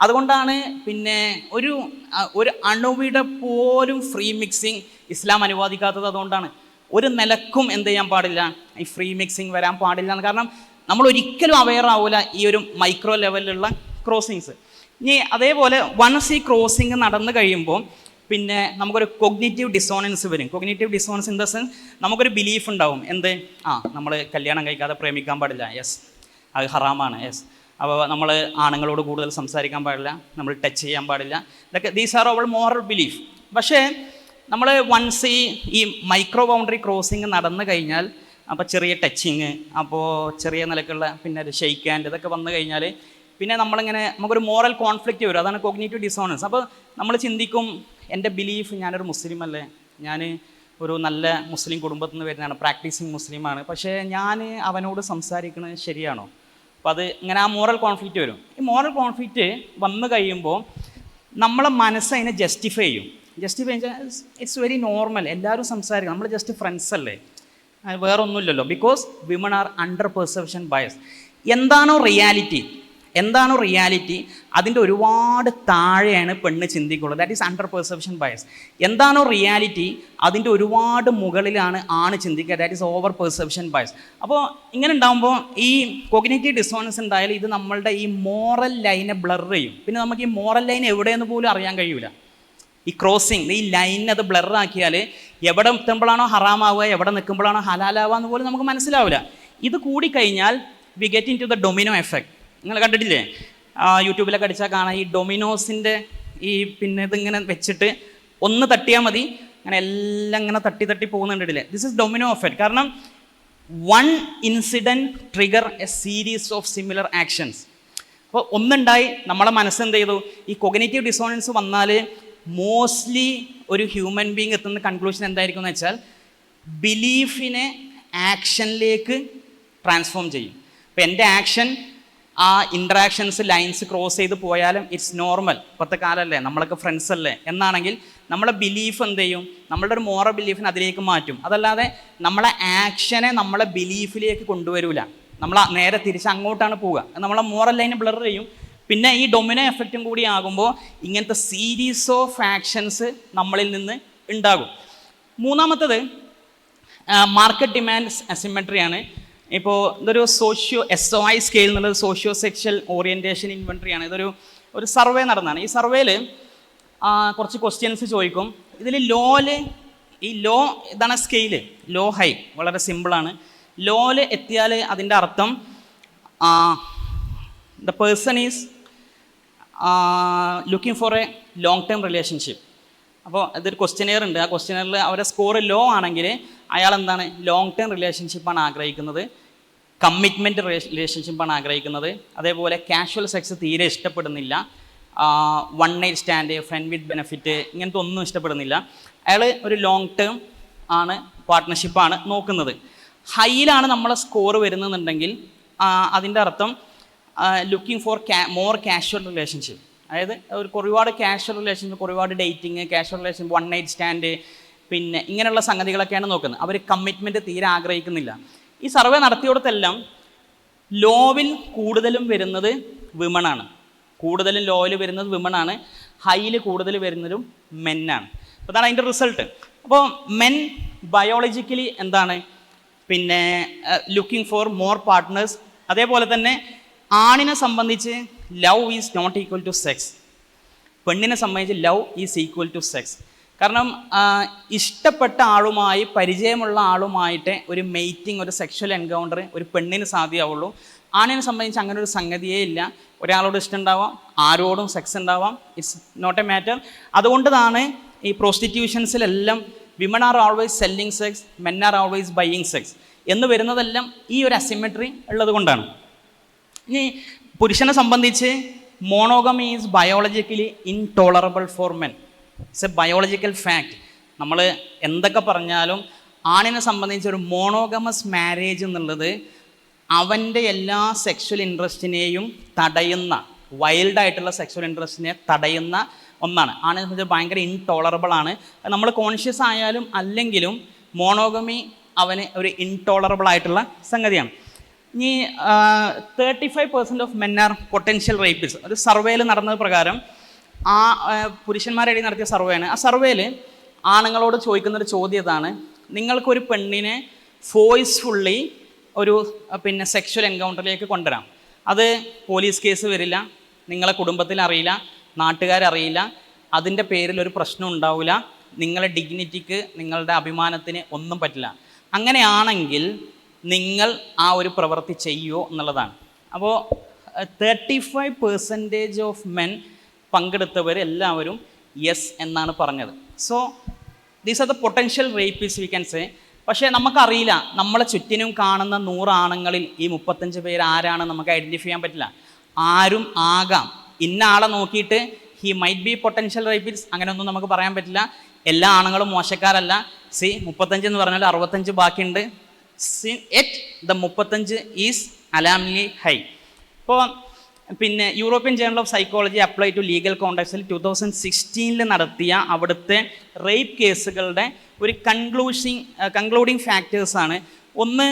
അതുകൊണ്ടാണ് പിന്നെ ഒരു അണുവിട പോലും ഫ്രീ മിക്സിങ് ഇസ്ലാം അനുവാദിക്കാത്തത്. അതുകൊണ്ടാണ് ഒരു നിലക്കും എന്ത് ചെയ്യാൻ പാടില്ല, ഈ ഫ്രീ മിക്സിങ് വരാൻ പാടില്ല. കാരണം നമ്മൾ ഒരിക്കലും അവെയർ ആവില്ല ഈ ഒരു മൈക്രോ ലെവലിലുള്ള ക്രോസിങ്സ്. ഇനി അതേപോലെ വൺസ് ഈ ക്രോസിങ് നടന്നു കഴിയുമ്പോൾ പിന്നെ നമുക്കൊരു കൊഗ്നിറ്റീവ് ഡിസോണൻസ് വരും. Cognitive dissonance in the sense നമുക്കൊരു ബിലീഫ് ഉണ്ടാവും, എന്ത് നമ്മൾ കല്യാണം കഴിക്കാതെ പ്രേമിക്കാൻ പാടില്ല, യെസ് അത് ഹറാമാണ്, യെസ്. അപ്പോൾ നമ്മൾ ആണുങ്ങളോട് കൂടുതൽ സംസാരിക്കാൻ പാടില്ല, നമ്മൾ ടച്ച് ചെയ്യാൻ പാടില്ല, ഇതൊക്കെ these are our moral belief. പക്ഷേ നമ്മൾ വൺസ് ഈ മൈക്രോ ബൗണ്ടറി ക്രോസിങ് നടന്നു കഴിഞ്ഞാൽ, അപ്പോൾ ചെറിയ ടച്ചിങ്, അപ്പോൾ ചെറിയ നിലക്കുള്ള പിന്നെ ഒരു ഷെയ്ക്ക് ഹാൻഡ് ഇതൊക്കെ വന്നു കഴിഞ്ഞാൽ പിന്നെ നമുക്കൊരു മോറൽ കോൺഫ്ലിക്റ്റ് വരും. അതാണ് കോഗ്നിറ്റീവ് ഡിസോണൻസ്. അപ്പോൾ നമ്മൾ ചിന്തിക്കും, എൻ്റെ ബിലീഫ്, ഞാനൊരു മുസ്ലിം അല്ലേ, ഞാൻ ഒരു നല്ല മുസ്ലിം കുടുംബത്തിൽ നിന്ന് വരുന്നതാണ്, പ്രാക്ടീസിങ് മുസ്ലിമാണ്, പക്ഷേ ഞാൻ അവനോട് സംസാരിക്കുന്നത് ശരിയാണോ? അപ്പോൾ അത് ഇങ്ങനെ ആ മോറൽ കോൺഫ്ലിക്റ്റ് വരും. ഈ മോറൽ കോൺഫ്ലിക്റ്റ് വന്നു കഴിയുമ്പോൾ നമ്മളെ മനസ്സ് അതിനെ ജസ്റ്റിഫൈ ചെയ്യും. ജസ്റ്റിഫൈ ചെയ്യാൻ ഇറ്റ്സ് വെരി നോർമൽ, എല്ലാവരും സംസാരിക്കും, നമ്മൾ ജസ്റ്റ് ഫ്രണ്ട്സ് അല്ലേ, വേറെ ഒന്നുമില്ലല്ലോ. Because women are under perception bias. എന്താണോ റിയാലിറ്റി അതിൻ്റെ ഒരുപാട് താഴെയാണ് പെണ്ണ് ചിന്തിക്കുള്ളത്. That is under perception bias. എന്താണോ റിയാലിറ്റി അതിൻ്റെ ഒരുപാട് മുകളിലാണ് ആണ് ചിന്തിക്കുക. That is over perception bias. അപ്പോൾ ഇങ്ങനെ ഉണ്ടാകുമ്പോൾ ഈ കോഗ്നിറ്റീവ് ഡിസോണൻസ് ഉണ്ടായാൽ ഇത് നമ്മളുടെ ഈ മോറൽ ലൈനെ ബ്ലർ ചെയ്യും. പിന്നെ നമുക്ക് ഈ മോറൽ ലൈൻ എവിടെയെന്ന് പോലും അറിയാൻ കഴിയില്ല. ഈ ക്രോസിങ്, ഈ ലൈനിനെ അത് ബ്ലറാക്കിയാൽ എവിടെ എത്തുമ്പോഴാണോ ഹറാമാവുക, എവിടെ നിൽക്കുമ്പോഴാണോ ഹലാലാവുക എന്ന് പോലും നമുക്ക് മനസ്സിലാവില്ല. ഇത് കൂടിക്കഴിഞ്ഞാൽ we get into the domino effect. നിങ്ങൾ കണ്ടിട്ടില്ലേ, യൂട്യൂബിലൊക്കെ അടിച്ചാൽ കാണാം, ഈ ഡൊമിനോസിൻ്റെ ഈ പിന്നെ ഇതിങ്ങനെ വെച്ചിട്ട് ഒന്ന് തട്ടിയാൽ മതി, അങ്ങനെ എല്ലാം ഇങ്ങനെ തട്ടി പോകുന്നുണ്ടില്ലേ. This is domino effect. കാരണം one incident trigger a series of similar actions. അപ്പോൾ ഒന്നുണ്ടായി നമ്മളെ മനസ്സെന്ത് ചെയ്തു, ഈ കൊഗ്നിറ്റീവ് ഡിസോണൻസ് വന്നാൽ മോസ്റ്റ്ലി ഒരു ഹ്യൂമൻ ബീങ് എത്തുന്ന കൺക്ലൂഷൻ എന്തായിരിക്കും എന്ന് വെച്ചാൽ ബിലീഫിനെ ആക്ഷനിലേക്ക് ട്രാൻസ്ഫോം ചെയ്യും. അപ്പോൾ എൻ്റെ ആക്ഷൻ ആ ഇൻട്രാക്ഷൻസ് ലൈൻസ് ക്രോസ് ചെയ്ത് പോയാലും ഇറ്റ്സ് നോർമൽ, ഇപ്പോഴത്തെ കാലമല്ലേ, നമ്മളൊക്കെ ഫ്രണ്ട്സ് അല്ലേ എന്നാണെങ്കിൽ നമ്മളെ ബിലീഫ് എന്ത് ചെയ്യും, നമ്മളുടെ ഒരു മോറൽ ബിലീഫിനെ അതിലേക്ക് മാറ്റും. അതല്ലാതെ നമ്മളെ ആക്ഷനെ നമ്മളെ ബിലീഫിലേക്ക് കൊണ്ടുവരില്ല, നമ്മൾ നേരെ തിരിച്ച് അങ്ങോട്ടാണ് പോവുക. നമ്മളെ മോറൽ ലൈന് ബ്ലർ ചെയ്യും. പിന്നെ ഈ ഡൊമിനോ എഫക്റ്റും കൂടി ആകുമ്പോൾ ഇങ്ങനത്തെ സീരീസ് ഓഫ് ആക്ഷൻസ് നമ്മളിൽ നിന്ന് ഉണ്ടാകും. മൂന്നാമത്തത് മാർക്കറ്റ് ഡിമാൻഡ് അസിമെട്രിയാണ്. ഇപ്പോൾ ഇതൊരു SOI സ്കെയിൽ എന്നുള്ളത് സോഷ്യോ സെക്ഷൽ ഓറിയൻറ്റേഷൻ ഇൻവെൻട്രിയാണ്. ഒരു സർവേ നടന്നതാണ്. ഈ സർവേയിൽ കുറച്ച് ക്വസ്റ്റ്യൻസ് ചോദിക്കും. ഇതിൽ ലോ ഇതാണ് സ്കെയില്, ലോ ഹൈ വളരെ സിമ്പിളാണ്. ലോയിൽ എത്തിയാൽ അതിൻ്റെ അർത്ഥം the person is looking for A long term relationship. അപ്പോൾ ഇതൊരു ക്വസ്റ്റ്യനെയർ ഉണ്ട്. ആ ക്വസ്റ്റ്യനെയറിൽ അവരുടെ സ്കോർ ലോ ആണെങ്കിൽ അയാൾ എന്താണ്, ലോങ് ടേം റിലേഷൻഷിപ്പാണ് ആഗ്രഹിക്കുന്നത്, കമ്മിറ്റ്മെൻറ്റ് റിലേഷൻഷിപ്പാണ് ആഗ്രഹിക്കുന്നത്. അതേപോലെ കാഷ്വൽ സെക്സ് തീരെ ഇഷ്ടപ്പെടുന്നില്ല, വൺ നൈറ്റ് സ്റ്റാൻഡ്, ഫ്രണ്ട് വിത്ത് ബെനിഫിറ്റ്, ഇങ്ങനത്തെ ഒന്നും ഇഷ്ടപ്പെടുന്നില്ല. അയാൾ ഒരു ലോങ് ടേം ആണ് പാർട്ട്ണർഷിപ്പാണ് നോക്കുന്നത്. ഹൈയിലാണ് നമ്മളെ സ്കോർ വരുന്നതെന്നുണ്ടെങ്കിൽ അതിൻ്റെ അർത്ഥം looking for more casual relationship. അതായത് ഒരുപാട് കാഷ്വൽ റിലേഷൻഷിപ്പ്, ഒരുപാട് dating, casual relationship, one night stand, പിന്നെ ഇങ്ങനെയുള്ള സംഗതികളൊക്കെയാണ് നോക്കുന്നത്. അവർ കമ്മിറ്റ്മെൻറ്റ് തീരെ ആഗ്രഹിക്കുന്നില്ല. ഈ സർവേ നടത്തിയോടത്തെല്ലാം ലോവിൽ കൂടുതലും വരുന്നത് വിമണാണ്. ഹൈയിൽ കൂടുതൽ വരുന്നതും മെന്നാണ്. അപ്പോൾ അതാണ് അതിൻ്റെ റിസൾട്ട്. അപ്പോൾ മെൻ ബയോളജിക്കലി എന്താണ്, പിന്നെ ലുക്കിംഗ് ഫോർ മോർ പാർട്ട്നേഴ്സ്. അതേപോലെ തന്നെ ആണിനെ സംബന്ധിച്ച് love is not equal to sex, പെണ്ണിനെ സംബന്ധിച്ച് love is equal to sex. കാരണം ഇഷ്ടപ്പെട്ട ആളുമായി, പരിചയമുള്ള ആളുമായിട്ട് ഒരു മെയ്റ്റിംഗ്, ഒരു സെക്ഷൽ എൻകൗണ്ടർ ഒരു പെണ്ണിന് സാധ്യമാവുള്ളൂ. ആണിനെ സംബന്ധിച്ച് അങ്ങനെ ഒരു സംഗതിയേ ഇല്ല. ഒരാളോട് ഇഷ്ടം ഉണ്ടാവാം, ആരോടും സെക്സ് ഉണ്ടാവാം, ഇറ്റ്സ് നോട്ട് എ മാറ്റർ. അതുകൊണ്ടാണ് ഈ പ്രോസ്റ്റിറ്റ്യൂഷൻസിലെല്ലാം women are always selling sex, men are always buying sex എന്ന് വരുന്നതെല്ലാം ഈ ഒരു അസിമെട്രി ഉള്ളത് കൊണ്ടാണ്. ഇനി പുരുഷനെ സംബന്ധിച്ച് monogamy is biologically intolerable four men. It's A biological fact. നമ്മൾ എന്തൊക്കെ പറഞ്ഞാലും ആണിനെ സംബന്ധിച്ച് ഒരു മോണോഗമസ് മാരേജ് എന്നുള്ളത് അവൻ്റെ എല്ലാ സെക്ഷൽ ഇൻട്രസ്റ്റിനെയും തടയുന്ന, വൈൽഡായിട്ടുള്ള സെക്ഷൽ ഇൻട്രസ്റ്റിനെ തടയുന്ന ഒന്നാണ്. ആണിനെ സംബന്ധിച്ച് ഭയങ്കര ഇൻടോളറബിൾ ആണ്. നമ്മൾ കോൺഷ്യസ് ആയാലും അല്ലെങ്കിലും മോണോഗമി അവന് ഒരു ഇൻടോളറബിൾ ആയിട്ടുള്ള സംഗതിയാണ്. ഇനി 35% of men are potential rapist. ഒരു സർവേയിൽ നടന്നത് പ്രകാരം പുരുഷന്മാരെ നടത്തിയ സർവേയാണ്. ആ സർവേയിൽ ആണുങ്ങളോട് ചോദിക്കുന്നൊരു ചോദ്യം ഇതാണ്, നിങ്ങൾക്കൊരു പെണ്ണിനെ ഫോഴ്സ്ഫുള്ളി ഒരു പിന്നെ സെക്ഷൽ എൻകൗണ്ടറിലേക്ക് കൊണ്ടുവരാം. അത് പോലീസ് കേസ് വരില്ല, നിങ്ങളെ കുടുംബത്തിൽ അറിയില്ല, നാട്ടുകാരറിയില്ല, അതിൻ്റെ പേരിൽ ഒരു പ്രശ്നം ഉണ്ടാവില്ല, നിങ്ങളുടെ ഡിഗ്നിറ്റിക്ക് നിങ്ങളുടെ അഭിമാനത്തിന് ഒന്നും പറ്റില്ല. അങ്ങനെയാണെങ്കിൽ നിങ്ങൾ ആ ഒരു പ്രവൃത്തി ചെയ്യുമോ എന്നുള്ളതാണ്. അപ്പോൾ 35% ഓഫ് മെൻ പങ്കെടുത്തവർ എല്ലാവരും യെസ് എന്നാണ് പറഞ്ഞത്. So these are the potential rapist we can say. പക്ഷേ നമുക്കറിയില്ല, നമ്മളെ ചുറ്റിനും കാണുന്ന 100 ആണുങ്ങളിൽ ഈ 35 പേര് ആരാണ് നമുക്ക് ഐഡൻറ്റിഫൈ ചെയ്യാൻ പറ്റില്ല. ആരും ആകാം. ഇന്ന ആളെ നോക്കിയിട്ട് he might be potential rapist അങ്ങനെയൊന്നും നമുക്ക് പറയാൻ പറ്റില്ല. എല്ലാ ആണുങ്ങളും മോശക്കാരല്ല. 35 എന്ന് പറഞ്ഞാൽ 65 ബാക്കിയുണ്ട്. At the 35 is alarmingly high. ഇപ്പോൾ പിന്നെ European journal of psychology apply to legal കോണ്ടെക്സ്റ്റിൽ 2016 നടത്തിയ അവിടുത്തെ റേപ്പ് കേസുകളുടെ ഒരു കൺക്ലൂഡിങ് ഫാക്ടേഴ്സാണ്. ഒന്ന്,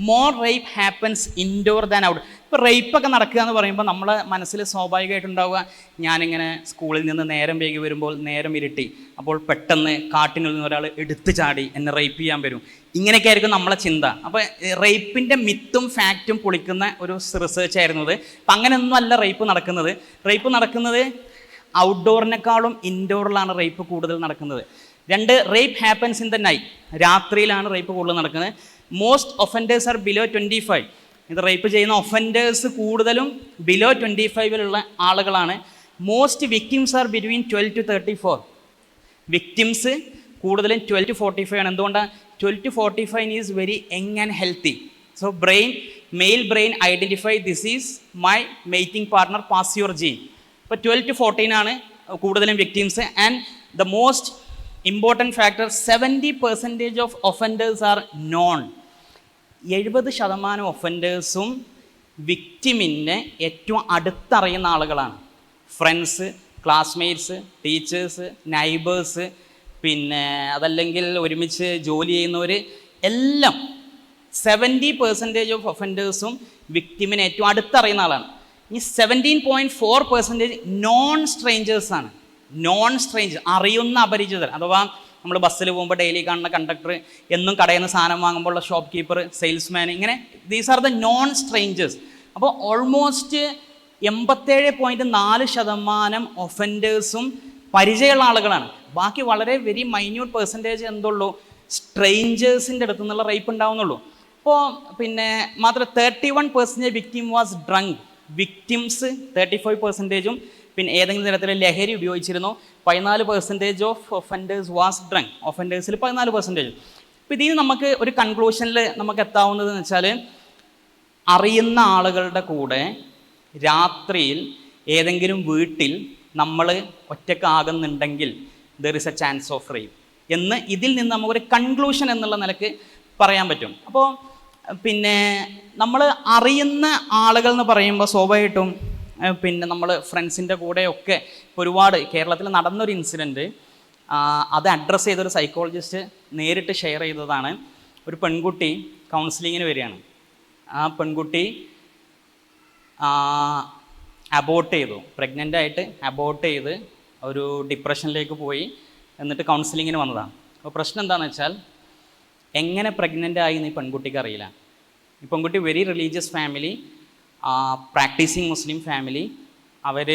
more rape happens indoor than out. ഇപ്പോൾ റേപ്പൊക്കെ നടക്കുക എന്ന് പറയുമ്പോൾ നമ്മളെ മനസ്സിൽ സ്വാഭാവികമായിട്ടുണ്ടാവുക, ഞാനിങ്ങനെ സ്കൂളിൽ നിന്ന് നേരം വൈകി വരുമ്പോൾ നേരം ഇരുട്ടി, അപ്പോൾ പെട്ടെന്ന് കാട്ടിനുള്ളിൽ നിന്ന് ഒരാൾ എടുത്തു ചാടി എന്നെ റേപ്പ് ചെയ്യാൻ വരും, ഇങ്ങനെയൊക്കെ ആയിരിക്കും നമ്മളെ ചിന്ത. അപ്പോൾ റേപ്പിൻ്റെ മിത്തും ഫാക്റ്റും പൊളിക്കുന്ന ഒരു റിസർച്ച് ആയിരുന്നു ഇത്. അപ്പം അങ്ങനെയൊന്നും അല്ല റേപ്പ് നടക്കുന്നത്. റേപ്പ് നടക്കുന്നത് ഔട്ട്ഡോറിനേക്കാളും ഇൻഡോറിലാണ് റേപ്പ് കൂടുതൽ നടക്കുന്നത്. 2, rape happens in the night. രാത്രിയിലാണ് റേപ്പ് കൂടുതൽ നടക്കുന്നത്. Most offenders are below 25. ഇത് റേപ്പ് ചെയ്യുന്ന ഒഫൻഡേഴ്സ് കൂടുതലും ബിലോ 25 ആളുകളാണ്. Most victims are between 12 to 34. വിക്ടിംസ് കൂടുതലും 12 to 45 ആണ്. എന്തുകൊണ്ടാണ്? 12 to 45 is very young and healthy. So male brain identify this is my mating partner, pass your gene. ഇപ്പോൾ 12 to 14 ആണ് കൂടുതലും victims. And the most important factor, 70% of offenders are known. 70% ഒഫൻഡേഴ്സും വിക്ടിമിനെ ഏറ്റവും അടുത്തറിയുന്ന ആളുകളാണ്. ഫ്രണ്ട്സ്, ക്ലാസ്മേറ്റ്സ്, ടീച്ചേഴ്സ്, നൈബേഴ്സ്, പിന്നെ അതല്ലെങ്കിൽ ഒരുമിച്ച് ജോലി ചെയ്യുന്നവർ എല്ലാം 70% ഓഫ് ഒഫൻഡേഴ്സും വിക്ടിമിനെ ഏറ്റവും അടുത്തറിയുന്ന ആളാണ്. ഇനി 17.4% നോൺ സ്ട്രേഞ്ചേഴ്സാണ്. നോൺ സ്ട്രേഞ്ചർ, അറിയുന്ന അപരിചിതർ. അഥവാ നമ്മൾ ബസ്സിൽ പോകുമ്പോൾ ഡെയിലി കാണുന്ന കണ്ടക്ടർ, എന്നും കടയിൽ നിന്ന് സാധനം വാങ്ങുമ്പോൾ ഉള്ള ഷോപ്പ് കീപ്പർ, സെയിൽസ്മാൻ, ഇങ്ങനെ these are the non strangers. അപ്പോൾ ഓൾമോസ്റ്റ് 87.4% ഒഫൻഡേഴ്സും പരിചയമുള്ള ആളുകളാണ്. ബാക്കി വളരെ വെരി മൈന്യൂട്ട് പെർസെൻറ്റേജ് എന്തുള്ളൂ, സ്ട്രേഞ്ചേഴ്സിൻ്റെ അടുത്തു നിന്നുള്ള റേപ്പ് ഉണ്ടാവുന്നുള്ളൂ. അപ്പോൾ പിന്നെ മാത്രം 31% വിക്ടിം വാസ് ഡ്രങ്ക്. വിക്ടിംസ് 35%, പിന്നെ ഏതെങ്കിലും തരത്തിൽ ലഹരി ഉപയോഗിച്ചിരുന്നു. 14% ഓഫ് ഒഫൻഡേഴ്സ് വാസ് ഡ്രങ്ക്. ഒഫൻഡേഴ്സിൽ 14%. അപ്പോൾ ഇതിന് നമുക്ക് ഒരു കൺക്ലൂഷനിൽ നമുക്ക് എത്താവുന്നതെന്ന് വെച്ചാൽ, അറിയുന്ന ആളുകളുടെ കൂടെ രാത്രിയിൽ ഏതെങ്കിലും വീട്ടിൽ നമ്മൾ ഒറ്റക്കാകുന്നുണ്ടെങ്കിൽ there is a chance of rape എന്ന് ഇതിൽ നിന്ന് നമുക്കൊരു കൺക്ലൂഷൻ എന്നുള്ള നിലക്ക് പറയാൻ പറ്റും. അപ്പോൾ പിന്നെ നമ്മൾ അറിയുന്ന ആളുകൾ എന്ന് പറയുമ്പോൾ സ്വാഭാവികമായിട്ടും പിന്നെ നമ്മൾ ഫ്രണ്ട്സിൻ്റെ കൂടെയൊക്കെ ഒരുപാട് കേരളത്തിൽ നടന്നൊരു ഇൻസിഡൻറ്റ്, അത് അഡ്രസ്സ് ചെയ്തൊരു സൈക്കോളജിസ്റ്റ് നേരിട്ട് ഷെയർ ചെയ്തതാണ്. ഒരു പെൺകുട്ടി കൗൺസിലിങ്ങിന് വരികയാണ്. ആ പെൺകുട്ടി അബോർട്ട് ചെയ്തു, പ്രഗ്നൻ്റ് ആയിട്ട് അബോർട്ട് ചെയ്ത് ഒരു ഡിപ്രഷനിലേക്ക് പോയി. എന്നിട്ട് കൗൺസിലിങ്ങിന് വന്നതാണ്. അപ്പോൾ പ്രശ്നം എന്താണെന്ന് വെച്ചാൽ, എങ്ങനെ പ്രഗ്നൻ്റ് ആയി എന്ന് ഈ പെൺകുട്ടിക്ക് അറിയില്ല. ഈ പെൺകുട്ടി very religious family, practising Muslim family. അവർ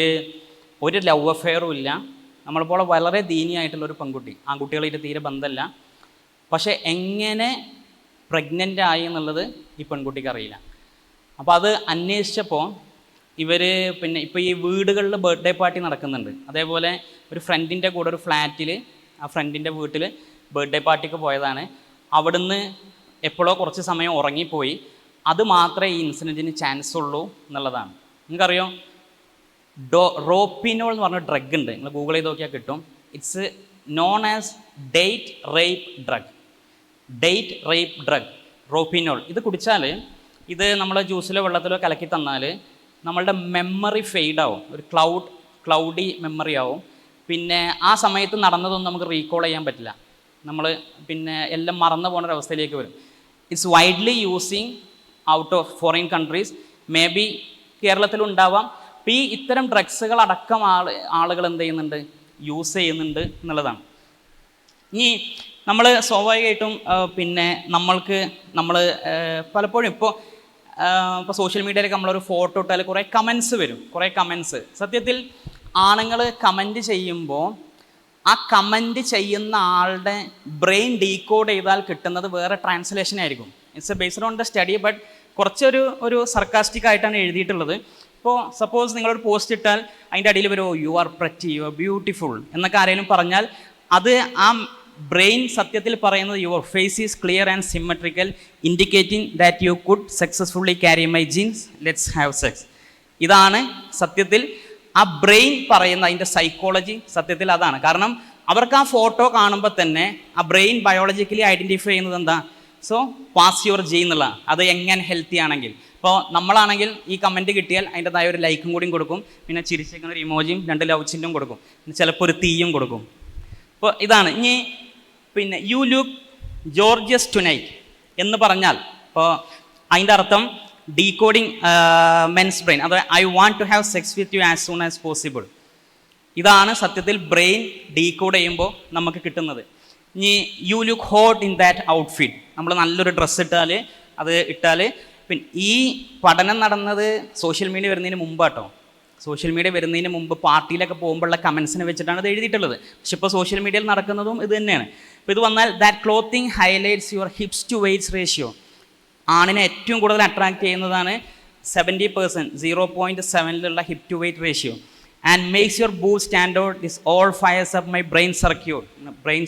ഒരു ലവ് അഫെയറും ഇല്ല. നമ്മളിപ്പോൾ വളരെ ദീനിയായിട്ടുള്ളൊരു പെൺകുട്ടി, ആൺകുട്ടികളായിട്ട് തീരെ ബന്ധമല്ല. പക്ഷേ എങ്ങനെ പ്രഗ്നൻ്റ് ആയി എന്നുള്ളത് ഈ പെൺകുട്ടിക്ക് അറിയില്ല. അപ്പോൾ അത് അന്വേഷിച്ചപ്പോൾ ഇവർ പിന്നെ ഇപ്പോൾ ഈ വീടുകളിൽ ബർത്ത്ഡേ പാർട്ടി നടക്കുന്നുണ്ട്. അതേപോലെ ഒരു ഫ്രണ്ടിൻ്റെ കൂടെ ഒരു ഫ്ലാറ്റിൽ, ആ ഫ്രണ്ടിൻ്റെ വീട്ടിൽ ബർത്ത്ഡേ പാർട്ടിക്ക് പോയതാണ്. അവിടുന്ന് എപ്പോഴോ കുറച്ച് സമയം ഉറങ്ങിപ്പോയി. അത് മാത്രമേ ഈ ഇൻസിഡൻറ്റിന് ചാൻസ് ഉള്ളൂ എന്നുള്ളതാണ്. നിങ്ങൾക്കറിയോ, റോപ്പിനോൾ എന്ന് പറഞ്ഞ ഡ്രഗ് ഉണ്ട്. നിങ്ങൾ ഗൂഗിൾ ചെയ്ത് നോക്കിയാൽ കിട്ടും. It's known as date rape drug. Date rape drug Rohypnol. ഇത് കുടിച്ചാൽ, ഇത് നമ്മൾ ജ്യൂസിലോ വെള്ളത്തിലോ കലക്കി തന്നാൽ നമ്മളുടെ മെമ്മറി ഫെയ്ഡാവും. ഒരു ക്ലൗഡി മെമ്മറി ആവും. പിന്നെ ആ സമയത്ത് നടന്നതൊന്നും നമുക്ക് റീകോൾ ചെയ്യാൻ പറ്റില്ല. നമ്മൾ പിന്നെ എല്ലാം മറന്നു പോകുന്ന ഒരവസ്ഥയിലേക്ക് വരും. It's widely using out of foreign countries. May be കേരളത്തിലുണ്ടാവാം. അപ്പോൾ ഈ ഇത്തരം ഡ്രഗ്സുകൾ അടക്കം ആളുകൾ എന്ത് ചെയ്യുന്നുണ്ട്, യൂസ് ചെയ്യുന്നുണ്ട് എന്നുള്ളതാണ്. ഇനി നമ്മൾ സ്വാഭാവികമായിട്ടും പിന്നെ നമ്മൾ പലപ്പോഴും ഇപ്പോൾ സോഷ്യൽ മീഡിയയിലൊക്കെ നമ്മളൊരു ഫോട്ടോ ഇട്ടാൽ കുറേ കമൻസ് വരും, കുറേ കമൻസ്. സത്യത്തിൽ ആണുങ്ങൾ കമൻറ്റ് ചെയ്യുമ്പോൾ ആ കമൻറ്റ് ചെയ്യുന്ന ആളുടെ ബ്രെയിൻ ഡീകോഡ് ചെയ്താൽ കിട്ടുന്നത് വേറെ ട്രാൻസ്ലേഷൻ ആയിരിക്കും. It's A based on the study, but കുറച്ചൊരു സർക്കാസ്റ്റിക് ആയിട്ടാണ് എഴുതിയിട്ടുള്ളത്. ഇപ്പോൾ സപ്പോസ് നിങ്ങളൊരു പോസ്റ്റ് ഇട്ടാൽ അതിൻ്റെ അടിയിൽ വരുമോ you are pretty, you are beautiful എന്നൊക്കെ ആരെങ്കിലും പറഞ്ഞാൽ അത് ആ ബ്രെയിൻ സത്യത്തിൽ പറയുന്നത് your face is clear and symmetrical indicating that you could successfully carry my genes, let's have sex. ഇതാണ് സത്യത്തിൽ ആ ബ്രെയിൻ പറയുന്ന അതിൻ്റെ സൈക്കോളജി. സത്യത്തിൽ അതാണ്. കാരണം അവർക്ക് ആ ഫോട്ടോ കാണുമ്പോൾ തന്നെ ആ ബ്രെയിൻ ബയോളജിക്കലി ഐഡൻറ്റിഫൈ ചെയ്യുന്നത് എന്താ, സോ പാസ് യുവർ ജീൻ എന്നുള്ള, അത് എങ്ങനെ ഹെൽത്തി ആണെങ്കിൽ. ഇപ്പോൾ നമ്മളാണെങ്കിൽ ഈ കമൻറ്റ് കിട്ടിയാൽ അതിൻ്റെതായ ഒരു ലൈക്കും കൂടിയും കൊടുക്കും, പിന്നെ ചിരിച്ചിരിക്കുന്ന ഒരു ഇമോജിയും 2 ലവ് ചിഹ്നവും കൊടുക്കും, പിന്നെ ചിലപ്പോൾ ഒരു തീയും കൊടുക്കും. അപ്പോൾ ഇതാണ്. ഇനി പിന്നെ യു ലുക്ക് ജോർജിയസ് ടുനൈറ്റ് എന്ന് പറഞ്ഞാൽ ഇപ്പോൾ അതിൻ്റെ അർത്ഥം ഡീകോഡിങ് മെൻസ് ബ്രെയിൻ, അത് I want to have sex with you as soon as possible. ഇതാണ് സത്യത്തിൽ ബ്രെയിൻ ഡീകോഡ് ചെയ്യുമ്പോൾ നമുക്ക് കിട്ടുന്നത്. ഇനി you look hot in that outfit, നമ്മൾ നല്ലൊരു ഡ്രസ്സ് ഇട്ടാൽ പിന്നെ ഈ പഠനം നടന്നത് സോഷ്യൽ മീഡിയ വരുന്നതിന് മുമ്പാട്ടോ. സോഷ്യൽ മീഡിയ വരുന്നതിന് മുമ്പ് പാർട്ടിയിലൊക്കെ പോകുമ്പോഴുള്ള കമൻസിനെ വെച്ചിട്ടാണ് ഇത് എഴുതിയിട്ടുള്ളത്. പക്ഷെ ഇപ്പോൾ സോഷ്യൽ മീഡിയയിൽ നടക്കുന്നതും ഇത് തന്നെയാണ്. ഇപ്പോൾ ഇത് വന്നാൽ that clothing highlights your hips to waists ratio. ആണിനെ ഏറ്റവും കൂടുതൽ അട്രാക്ട് ചെയ്യുന്നതാണ് 70%, 0.7 hip to waist ratio. And makes your butt stand out, this all fires up my brain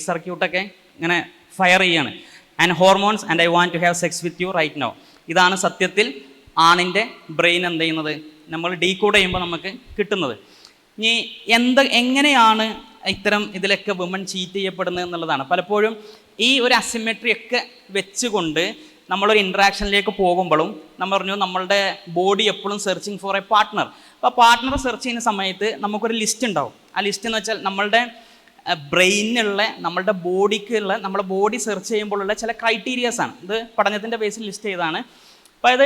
സർക്യൂട്ടൊക്കെ ഇങ്ങനെ ഫയർ ചെയ്യാണ്. And hormones and I want to have sex with you right now. ഇതാണ് സത്യത്തിൽ ആണിൻ്റെ brain എന്ത് ചെയ്യുന്നത്, നമ്മൾ decode ചെയ്യുമ്പോൾ നമുക്ക് കിട്ടുന്നത്. ഇനി എങ്ങനെയാണ് ഇത്തരം ഇതിലൊക്കെ വുമൺ ചീറ്റ് ചെയ്യപ്പെടുന്നത് എന്നുള്ളതാണ്. പലപ്പോഴും ഈ ഒരു അസിമെട്രി ഒക്കെ വെച്ചുകൊണ്ട് നമ്മളൊരു ഇൻട്രാക്ഷനിലേക്ക് പോകുമ്പോഴും നമ്മൾ പറഞ്ഞു നമ്മളുടെ ബോഡി എപ്പോഴും സെർച്ചിങ് ഫോർ എ പാർട്ട്ണർ. അപ്പോൾ പാർട്ട്ണർ സെർച്ച് ചെയ്യുന്ന സമയത്ത് നമുക്കൊരു ലിസ്റ്റ് ഉണ്ടാവും. ആ ലിസ്റ്റ് എന്ന് വെച്ചാൽ നമ്മളുടെ ബ്രെയിനുള്ള, നമ്മളുടെ ബോഡിക്കുള്ള, നമ്മുടെ ബോഡി സെർച്ച് ചെയ്യുമ്പോഴുള്ള ചില ക്രൈറ്റീരിയാസാണ്. ഇത് പഠനത്തിൻ്റെ ബേസിൽ ലിസ്റ്റ് ചെയ്തതാണ്. അപ്പോൾ അത്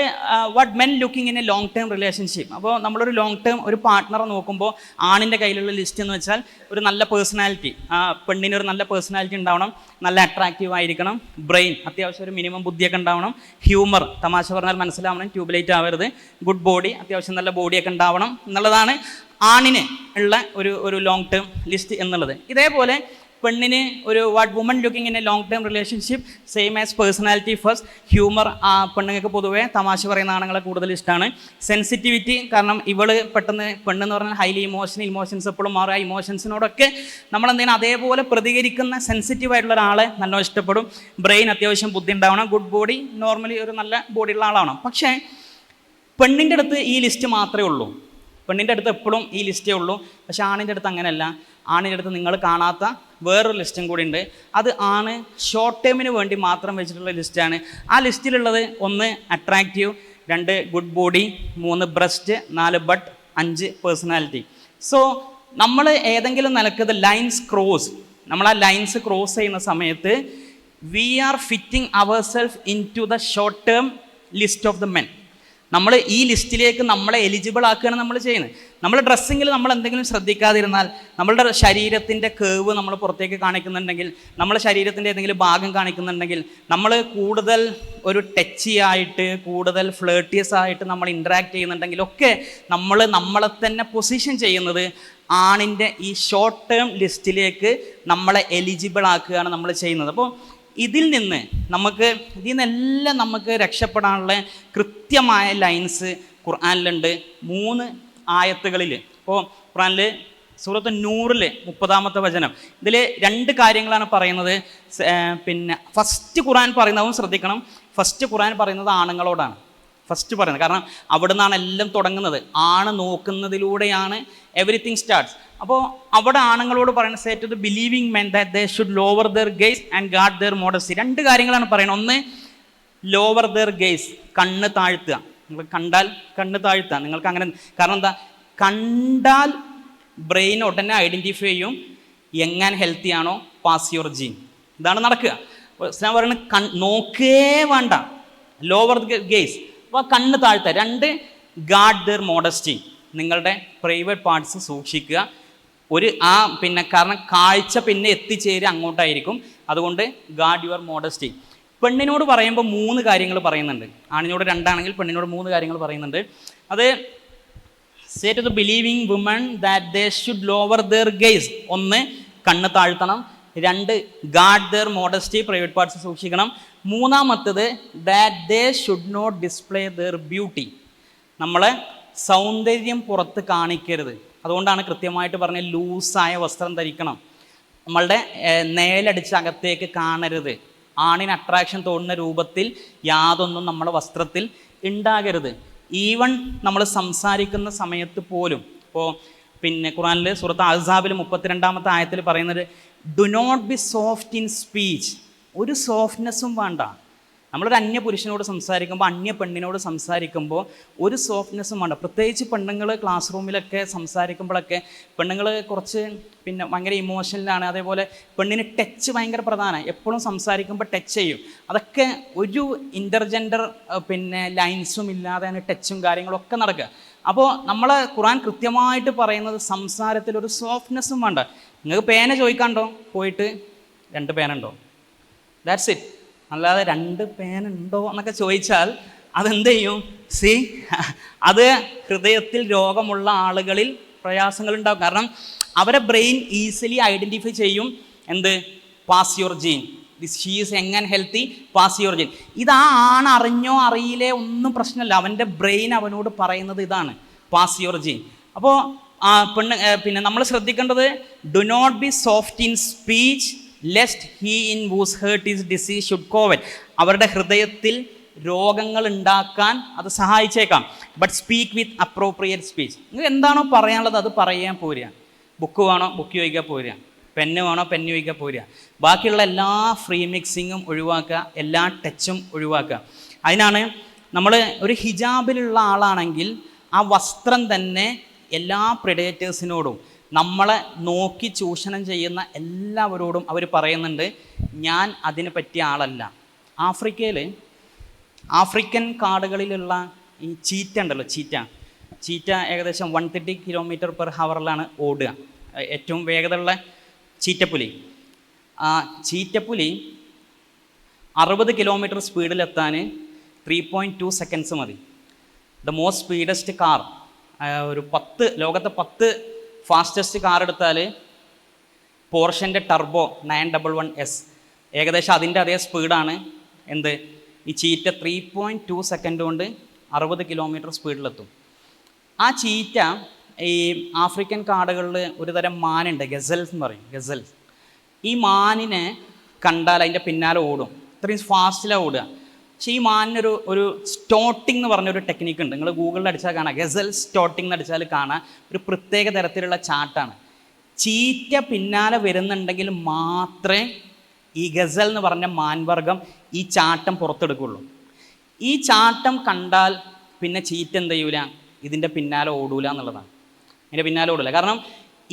what men looking in A long term relationship. അപ്പോൾ നമ്മളൊരു ലോങ് ടേം ഒരു പാർട്ട്ണറെ നോക്കുമ്പോൾ ആണിൻ്റെ കയ്യിലുള്ള ലിസ്റ്റ് എന്ന് വെച്ചാൽ ഒരു നല്ല പേഴ്സണാലിറ്റി, ആ പെണ്ണിനൊരു നല്ല പേഴ്സണാലിറ്റി ഉണ്ടാവണം, നല്ല അട്രാക്റ്റീവ് ആയിരിക്കണം, ബ്രെയിൻ അത്യാവശ്യം ഒരു മിനിമം ബുദ്ധിയൊക്കെ ഉണ്ടാവണം, ഹ്യൂമർ തമാശ പറഞ്ഞാൽ മനസ്സിലാവണം, ട്യൂബ്ലൈറ്റ് ആവരുത്, ഗുഡ് ബോഡി അത്യാവശ്യം നല്ല ബോഡിയൊക്കെ ഉണ്ടാവണം എന്നുള്ളതാണ് ആണിന് ഉള്ള ഒരു ലോങ് ടേം ലിസ്റ്റ് എന്നുള്ളത്. ഇതേപോലെ പെണ്ണിന് ഒരു what woman looking in A long term relationship same as personality first, humour, പെണ്ണുങ്ങൾക്ക് പൊതുവേ തമാശ പറയുന്ന ആണുങ്ങളെ കൂടുതൽ ഇഷ്ടമാണ്, സെൻസിറ്റിവിറ്റി, കാരണം ഇവള് പെട്ടെന്ന് പെണ്ണെന്ന് പറഞ്ഞാൽ ഹൈലി ഇമോഷൻസ് എപ്പോഴും മാറുക, ഇമോഷൻസിനോടൊക്കെ നമ്മളെന്തെങ്കിലും അതേപോലെ പ്രതികരിക്കുന്ന സെൻസിറ്റീവ് ആയിട്ടുള്ള ഒരാളെ നല്ലോണം ഇഷ്ടപ്പെടും, ബ്രെയിൻ അത്യാവശ്യം ബുദ്ധി ഉണ്ടാവണം, ഗുഡ് ബോഡി, നോർമലി ഒരു നല്ല ബോഡിയുള്ള ആളാവണം. പക്ഷേ പെണ്ണിൻ്റെ അടുത്ത് ഈ ലിസ്റ്റ് മാത്രമേ ഉള്ളൂ, പെണ്ണിൻ്റെ അടുത്ത് എപ്പോഴും ഈ ലിസ്റ്റേ ഉള്ളൂ. പക്ഷേ ആണിൻ്റെ അടുത്ത് അങ്ങനെയല്ല. ആണിൻ്റെ അടുത്ത് നിങ്ങൾ കാണാത്ത വേറൊരു ലിസ്റ്റും കൂടി ഉണ്ട്. അത് ആണ് ഷോർട്ട് ടേമിന് വേണ്ടി മാത്രം വെച്ചിട്ടുള്ള ലിസ്റ്റാണ്. ആ ലിസ്റ്റിലുള്ളത് 1 attractive, 2 good body, 3 breast, 4 but, 5 personality. So നമ്മൾ ഏതെങ്കിലും നിലക്ക് ലൈൻസ് ക്രോസ്, നമ്മൾ ആ ലൈൻസ് ക്രോസ് ചെയ്യുന്ന സമയത്ത് we are fitting our self into the short term list of the men. നമ്മൾ ഈ ലിസ്റ്റിലേക്ക് നമ്മളെ എലിജിബിൾ ആക്കുകയാണ് നമ്മൾ ചെയ്യുന്നത്. നമ്മൾ ഡ്രസ്സിങ്ങിൽ നമ്മൾ എന്തെങ്കിലും ശ്രദ്ധിക്കാതിരുന്നാൽ, നമ്മളുടെ ശരീരത്തിൻ്റെ കേവ് നമ്മൾ പുറത്തേക്ക് കാണിക്കുന്നുണ്ടെങ്കിൽ, നമ്മുടെ ശരീരത്തിൻ്റെ ഏതെങ്കിലും ഭാഗം കാണിക്കുന്നുണ്ടെങ്കിൽ, നമ്മൾ കൂടുതൽ ഒരു ടച്ചി ആയിട്ട്, കൂടുതൽ ഫ്ലേർട്ടിയസ് ആയിട്ട് നമ്മൾ ഇൻട്രാക്ട് ചെയ്യുന്നുണ്ടെങ്കിലൊക്കെ നമ്മളെ തന്നെ പൊസിഷൻ ചെയ്യുന്നത് ആണിൻ്റെ ഈ ഷോർട്ട് ടേം ലിസ്റ്റിലേക്ക് നമ്മളെ എലിജിബിൾ ആക്കുകയാണ് നമ്മൾ ചെയ്യുന്നത്. അപ്പോൾ ഇതിൽ നിന്നെല്ലാം നമുക്ക് രക്ഷപ്പെടാനുള്ള കൃത്യമായ ലൈൻസ് ഖുർആനിലുണ്ട് 3 ആയത്തുകളിൽ. ഇപ്പോൾ ഖുർആനിൽ സൂറത്ത് നൂറിൽ 30-ാമത്തെ വചനം, ഇതിൽ 2 കാര്യങ്ങളാണ് പറയുന്നത്. പിന്നെ ഫസ്റ്റ് ഖുർആൻ പറയുന്നതും ശ്രദ്ധിക്കണം, ഫസ്റ്റ് ഖുർആൻ പറയുന്നത് ആണുങ്ങളോടാണ് ഫസ്റ്റ് പറയുന്നത്. കാരണം അവിടെ നിന്നാണ് എല്ലാം തുടങ്ങുന്നത്, ആണ് നോക്കുന്നതിലൂടെയാണ് എവറിത്തിങ് സ്റ്റാർട്ട്സ്. അപ്പോൾ അവിടെ ആണുങ്ങളോട് പറയുന്നത് say to the believing men that they should lower their gaze and guard their modesty. 2 കാര്യങ്ങളാണ് പറയുന്നത്. ഒന്ന്, ലോവർ ദെയർ ഗേസ്, കണ്ണ് താഴ്ത്തുക. നിങ്ങൾ കണ്ടാൽ കണ്ണ് താഴ്ത്തുക. നിങ്ങൾക്ക് അങ്ങനെ, കാരണം എന്താ, കണ്ടാൽ ബ്രെയിൻ ഉടനെ ഐഡൻറ്റിഫൈ ചെയ്യും എങ്ങനെ ഹെൽത്തി ആണോ, പാസ് യുവർ ജീൻ. ഇതാണ് നടക്കുക. ഇസ്ലാം പറയുന്നത് നോക്കേ വേണ്ട, ലോവർ ഗേസ്, അപ്പോൾ കണ്ണ് താഴ്ത്തുക. 2, ഗാർഡ് ദെയർ മോഡസ്റ്റി, നിങ്ങളുടെ പ്രൈവറ്റ് പാർട്സ് സൂക്ഷിക്കുക. കാരണം കാഴ്ച പിന്നെ എത്തിച്ചേരുക അങ്ങോട്ടായിരിക്കും. അതുകൊണ്ട് ഗാർഡ് യുവർ മോഡസ്റ്റി. പെണ്ണിനോട് പറയുമ്പോൾ 3 കാര്യങ്ങൾ പറയുന്നുണ്ട്. ആണിനോട് 2 ആണെങ്കിൽ പെണ്ണിനോട് 3 കാര്യങ്ങൾ പറയുന്നുണ്ട്. അത് say to the believing woman that they should lower their gaze. 1 കണ്ണ് താഴ്ത്തണം. 2 guard their modesty, private parts സൂക്ഷിക്കണം. 3 that they should not display their beauty. നമ്മളെ സൗന്ദര്യം പുറത്ത് കാണിക്കരുത്. അതുകൊണ്ടാണ് കൃത്യമായിട്ട് പറഞ്ഞ ലൂസായ വസ്ത്രം ധരിക്കണം. നമ്മളുടെ നേലടിച്ച് അകത്തേക്ക് കാണരുത്. ആണിന് അട്രാക്ഷൻ തോന്നുന്ന രൂപത്തിൽ യാതൊന്നും നമ്മുടെ വസ്ത്രത്തിൽ ഉണ്ടാകരുത്. ഈവൺ നമ്മൾ സംസാരിക്കുന്ന സമയത്ത് പോലും. ഇപ്പോൾ ഖുർആനിൽ സൂറത്ത് അഹ്സാബിൽ 32-ാമത്തെ ആയത്തിൽ പറയുന്നത് do not be soft in speech. ഒരു സോഫ്റ്റ്നെസ്സും വേണ്ട. നമ്മളൊരു അന്യ പുരുഷനോട് സംസാരിക്കുമ്പോൾ, അന്യ പെണ്ണിനോട് സംസാരിക്കുമ്പോൾ ഒരു സോഫ്റ്റ്നെസ്സും വേണ്ട. പ്രത്യേകിച്ച് പെണ്ണുങ്ങൾ ക്ലാസ് റൂമിലൊക്കെ സംസാരിക്കുമ്പോഴൊക്കെ പെണ്ണുങ്ങൾ കുറച്ച് ഭയങ്കര ഇമോഷണലാണ്. അതേപോലെ പെണ്ണിന് ടച്ച് ഭയങ്കര പ്രധാനമാണ്. എപ്പോഴും സംസാരിക്കുമ്പോൾ ടച്ച് ചെയ്യും. അതൊക്കെ ഒരു ഇൻ്റർജെൻഡർ ലൈൻസും ഇല്ലാതെയാണ് ടച്ചും കാര്യങ്ങളൊക്കെ നടക്കുക. അപ്പോൾ നമ്മളെ ഖുർആൻ കൃത്യമായിട്ട് പറയുന്നത് സംസാരത്തിൽ ഒരു സോഫ്റ്റ്നെസ്സും വേണ്ട. നിങ്ങൾക്ക് പേന ചോദിക്കാണ്ടോ, പോയിട്ട് 2 പേനുണ്ടോ, ദാറ്റ്സ് ഇറ്റ്. അല്ലാതെ 2 പേനുണ്ടോ എന്നൊക്കെ ചോദിച്ചാൽ അതെന്ത് ചെയ്യും? അത് ഹൃദയത്തിൽ രോഗമുള്ള ആളുകളിൽ പ്രയാസങ്ങൾ ഉണ്ടാകും. കാരണം അവരെ ബ്രെയിൻ ഈസിലി ഐഡൻറ്റിഫൈ ചെയ്യും എന്ത്, pass your gene, she is young and healthy, pass your gene. ഇത് ആ ആണ് അറിഞ്ഞോ അറിയില്ലേ ഒന്നും പ്രശ്നമില്ല. അവൻ്റെ ബ്രെയിൻ അവനോട് പറയുന്നത് ഇതാണ്, പാസ് യുവർ ജീൻ. അപ്പോൾ നമ്മൾ ശ്രദ്ധിക്കേണ്ടത് do not be soft in speech lest he in whose heart is disease should covet. അവരുടെ ഹൃദയത്തിൽ രോഗങ്ങൾ ഉണ്ടാക്കാൻ അത് സഹായിച്ചേക്കാം. But speak with appropriate speech. നിങ്ങൾ എന്താണോ പറയാനുള്ളത് അത് പറയാൻ പോരുക. ബുക്ക് വേണോ ബുക്ക് ചോദിക്കാൻ പോരുക, പെന്ന് വേണോ പെന്ന് ചോദിക്കാൻ പോരുക. ബാക്കിയുള്ള എല്ലാ ഫ്രീ മിക്സിങ്ങും ഒഴിവാക്കുക, എല്ലാ ടച്ചും ഒഴിവാക്കുക. അതിനാണ് നമ്മൾ ഒരു ഹിജാബിലുള്ള ആളാണെങ്കിൽ ആ വസ്ത്രം തന്നെ എല്ലാ പ്രെഡേറ്റേഴ്സിനോടും നമ്മളെ നോക്കി ചൂഷണം ചെയ്യുന്ന എല്ലാവരോടും അവർ പറയുന്നുണ്ട്, ഞാൻ അതിന് പറ്റിയ ആളല്ല. ആഫ്രിക്കൻ കാടുകളിലുള്ള ഈ ചീറ്റ ഉണ്ടല്ലോ, ചീറ്റ ഏകദേശം 130 km/h ഓടുക. ഏറ്റവും വേഗതയുള്ള ചീറ്റപ്പുലി. ആ ചീറ്റപ്പുലി 60 km സ്പീഡിലെത്താൻ 3.2 seconds മതി. ദ മോസ്റ്റ് സ്പീഡസ്റ്റ് കാർ, ലോകത്തെ 10 ഫാസ്റ്റസ്റ്റ് കാർ എടുത്താൽ പോർഷൻ്റെ ടർബോ 911S, ഏകദേശം അതിൻ്റെ അതേ സ്പീഡാണ് ഈ ചീറ്റ. 3.2 seconds കൊണ്ട് 60 km സ്പീഡിലെത്തും. ആ ചീറ്റ ഈ ആഫ്രിക്കൻ കാടുകളിൽ ഒരു തരം മാനുണ്ട്, ഗസൽസ് എന്ന് പറയും, ഗസൽസ്. ഈ മാനിനെ കണ്ടാൽ അതിൻ്റെ പിന്നാലെ ഓടും, ഇത്രയും ഫാസ്റ്റിലാണ് ഓടുക. പക്ഷേ ഈ മാനിനൊരു സ്റ്റോട്ടിംഗ് എന്ന് പറഞ്ഞൊരു ടെക്നിക്ക് ഉണ്ട്. നിങ്ങൾ ഗൂഗിളിൽ അടിച്ചാൽ കാണാം, ഗസൽ സ്റ്റോട്ടിംഗ് എന്ന് അടിച്ചാൽ കാണാം. ഒരു പ്രത്യേക തരത്തിലുള്ള ചാട്ടാണ്. ചീറ്റ പിന്നാലെ വരുന്നുണ്ടെങ്കിൽ മാത്രമേ ഈ ഗസൽ എന്ന് പറഞ്ഞ മാൻവർഗം ഈ ചാട്ടം പുറത്തെടുക്കുള്ളൂ. ഈ ചാട്ടം കണ്ടാൽ പിന്നെ ചീറ്റ എന്ത് ചെയ്യൂല, ഇതിൻ്റെ പിന്നാലെ ഓടൂല എന്നുള്ളതാണ്. ഇതിൻ്റെ പിന്നാലെ ഓടില്ല. കാരണം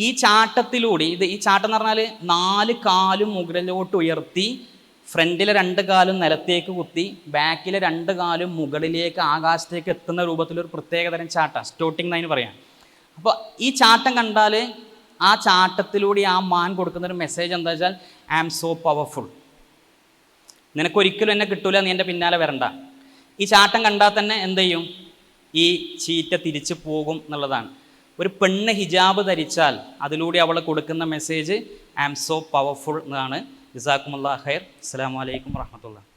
ഈ ചാട്ടത്തിലൂടെ ഈ ചാട്ടം എന്ന് പറഞ്ഞാൽ 4 കാലും മുകളിലോട്ട് ഉയർത്തി, ഫ്രണ്ടിലെ 2 കാലും നിലത്തേക്ക് കുത്തി, ബാക്കിലെ 2 കാലും മുകളിലേക്ക് ആകാശത്തേക്ക് എത്തുന്ന രൂപത്തിലൊരു പ്രത്യേകതരം ചാട്ടം, സ്റ്റോട്ടിംഗ് എന്നതിന് പറയാം. അപ്പോൾ ഈ ചാട്ടം കണ്ടാൽ ആ ചാട്ടത്തിലൂടെ ആ മാൻ കൊടുക്കുന്നൊരു മെസ്സേജ് എന്താ വെച്ചാൽ, ഐ ആം സോ പവർഫുൾ, നിനക്കൊരിക്കലും എന്നെ കിട്ടൂല, നീ എൻ്റെ പിന്നാലെ വരണ്ട. ഈ ചാട്ടം കണ്ടാൽ തന്നെ എന്ത് ചെയ്യും, ഈ ചീറ്റ തിരിച്ചു പോകും എന്നുള്ളതാണ്. ഒരു പെണ്ണ് ഹിജാബ് ധരിച്ചാൽ അതിലൂടെ അവൾ കൊടുക്കുന്ന message I am so powerful എന്നാണ്. ജസാക്കുമുല്ലാഹ് ഖൈർ. അസ്സലാമു അലൈക്കും വറഹ്മത്തുള്ളാഹി.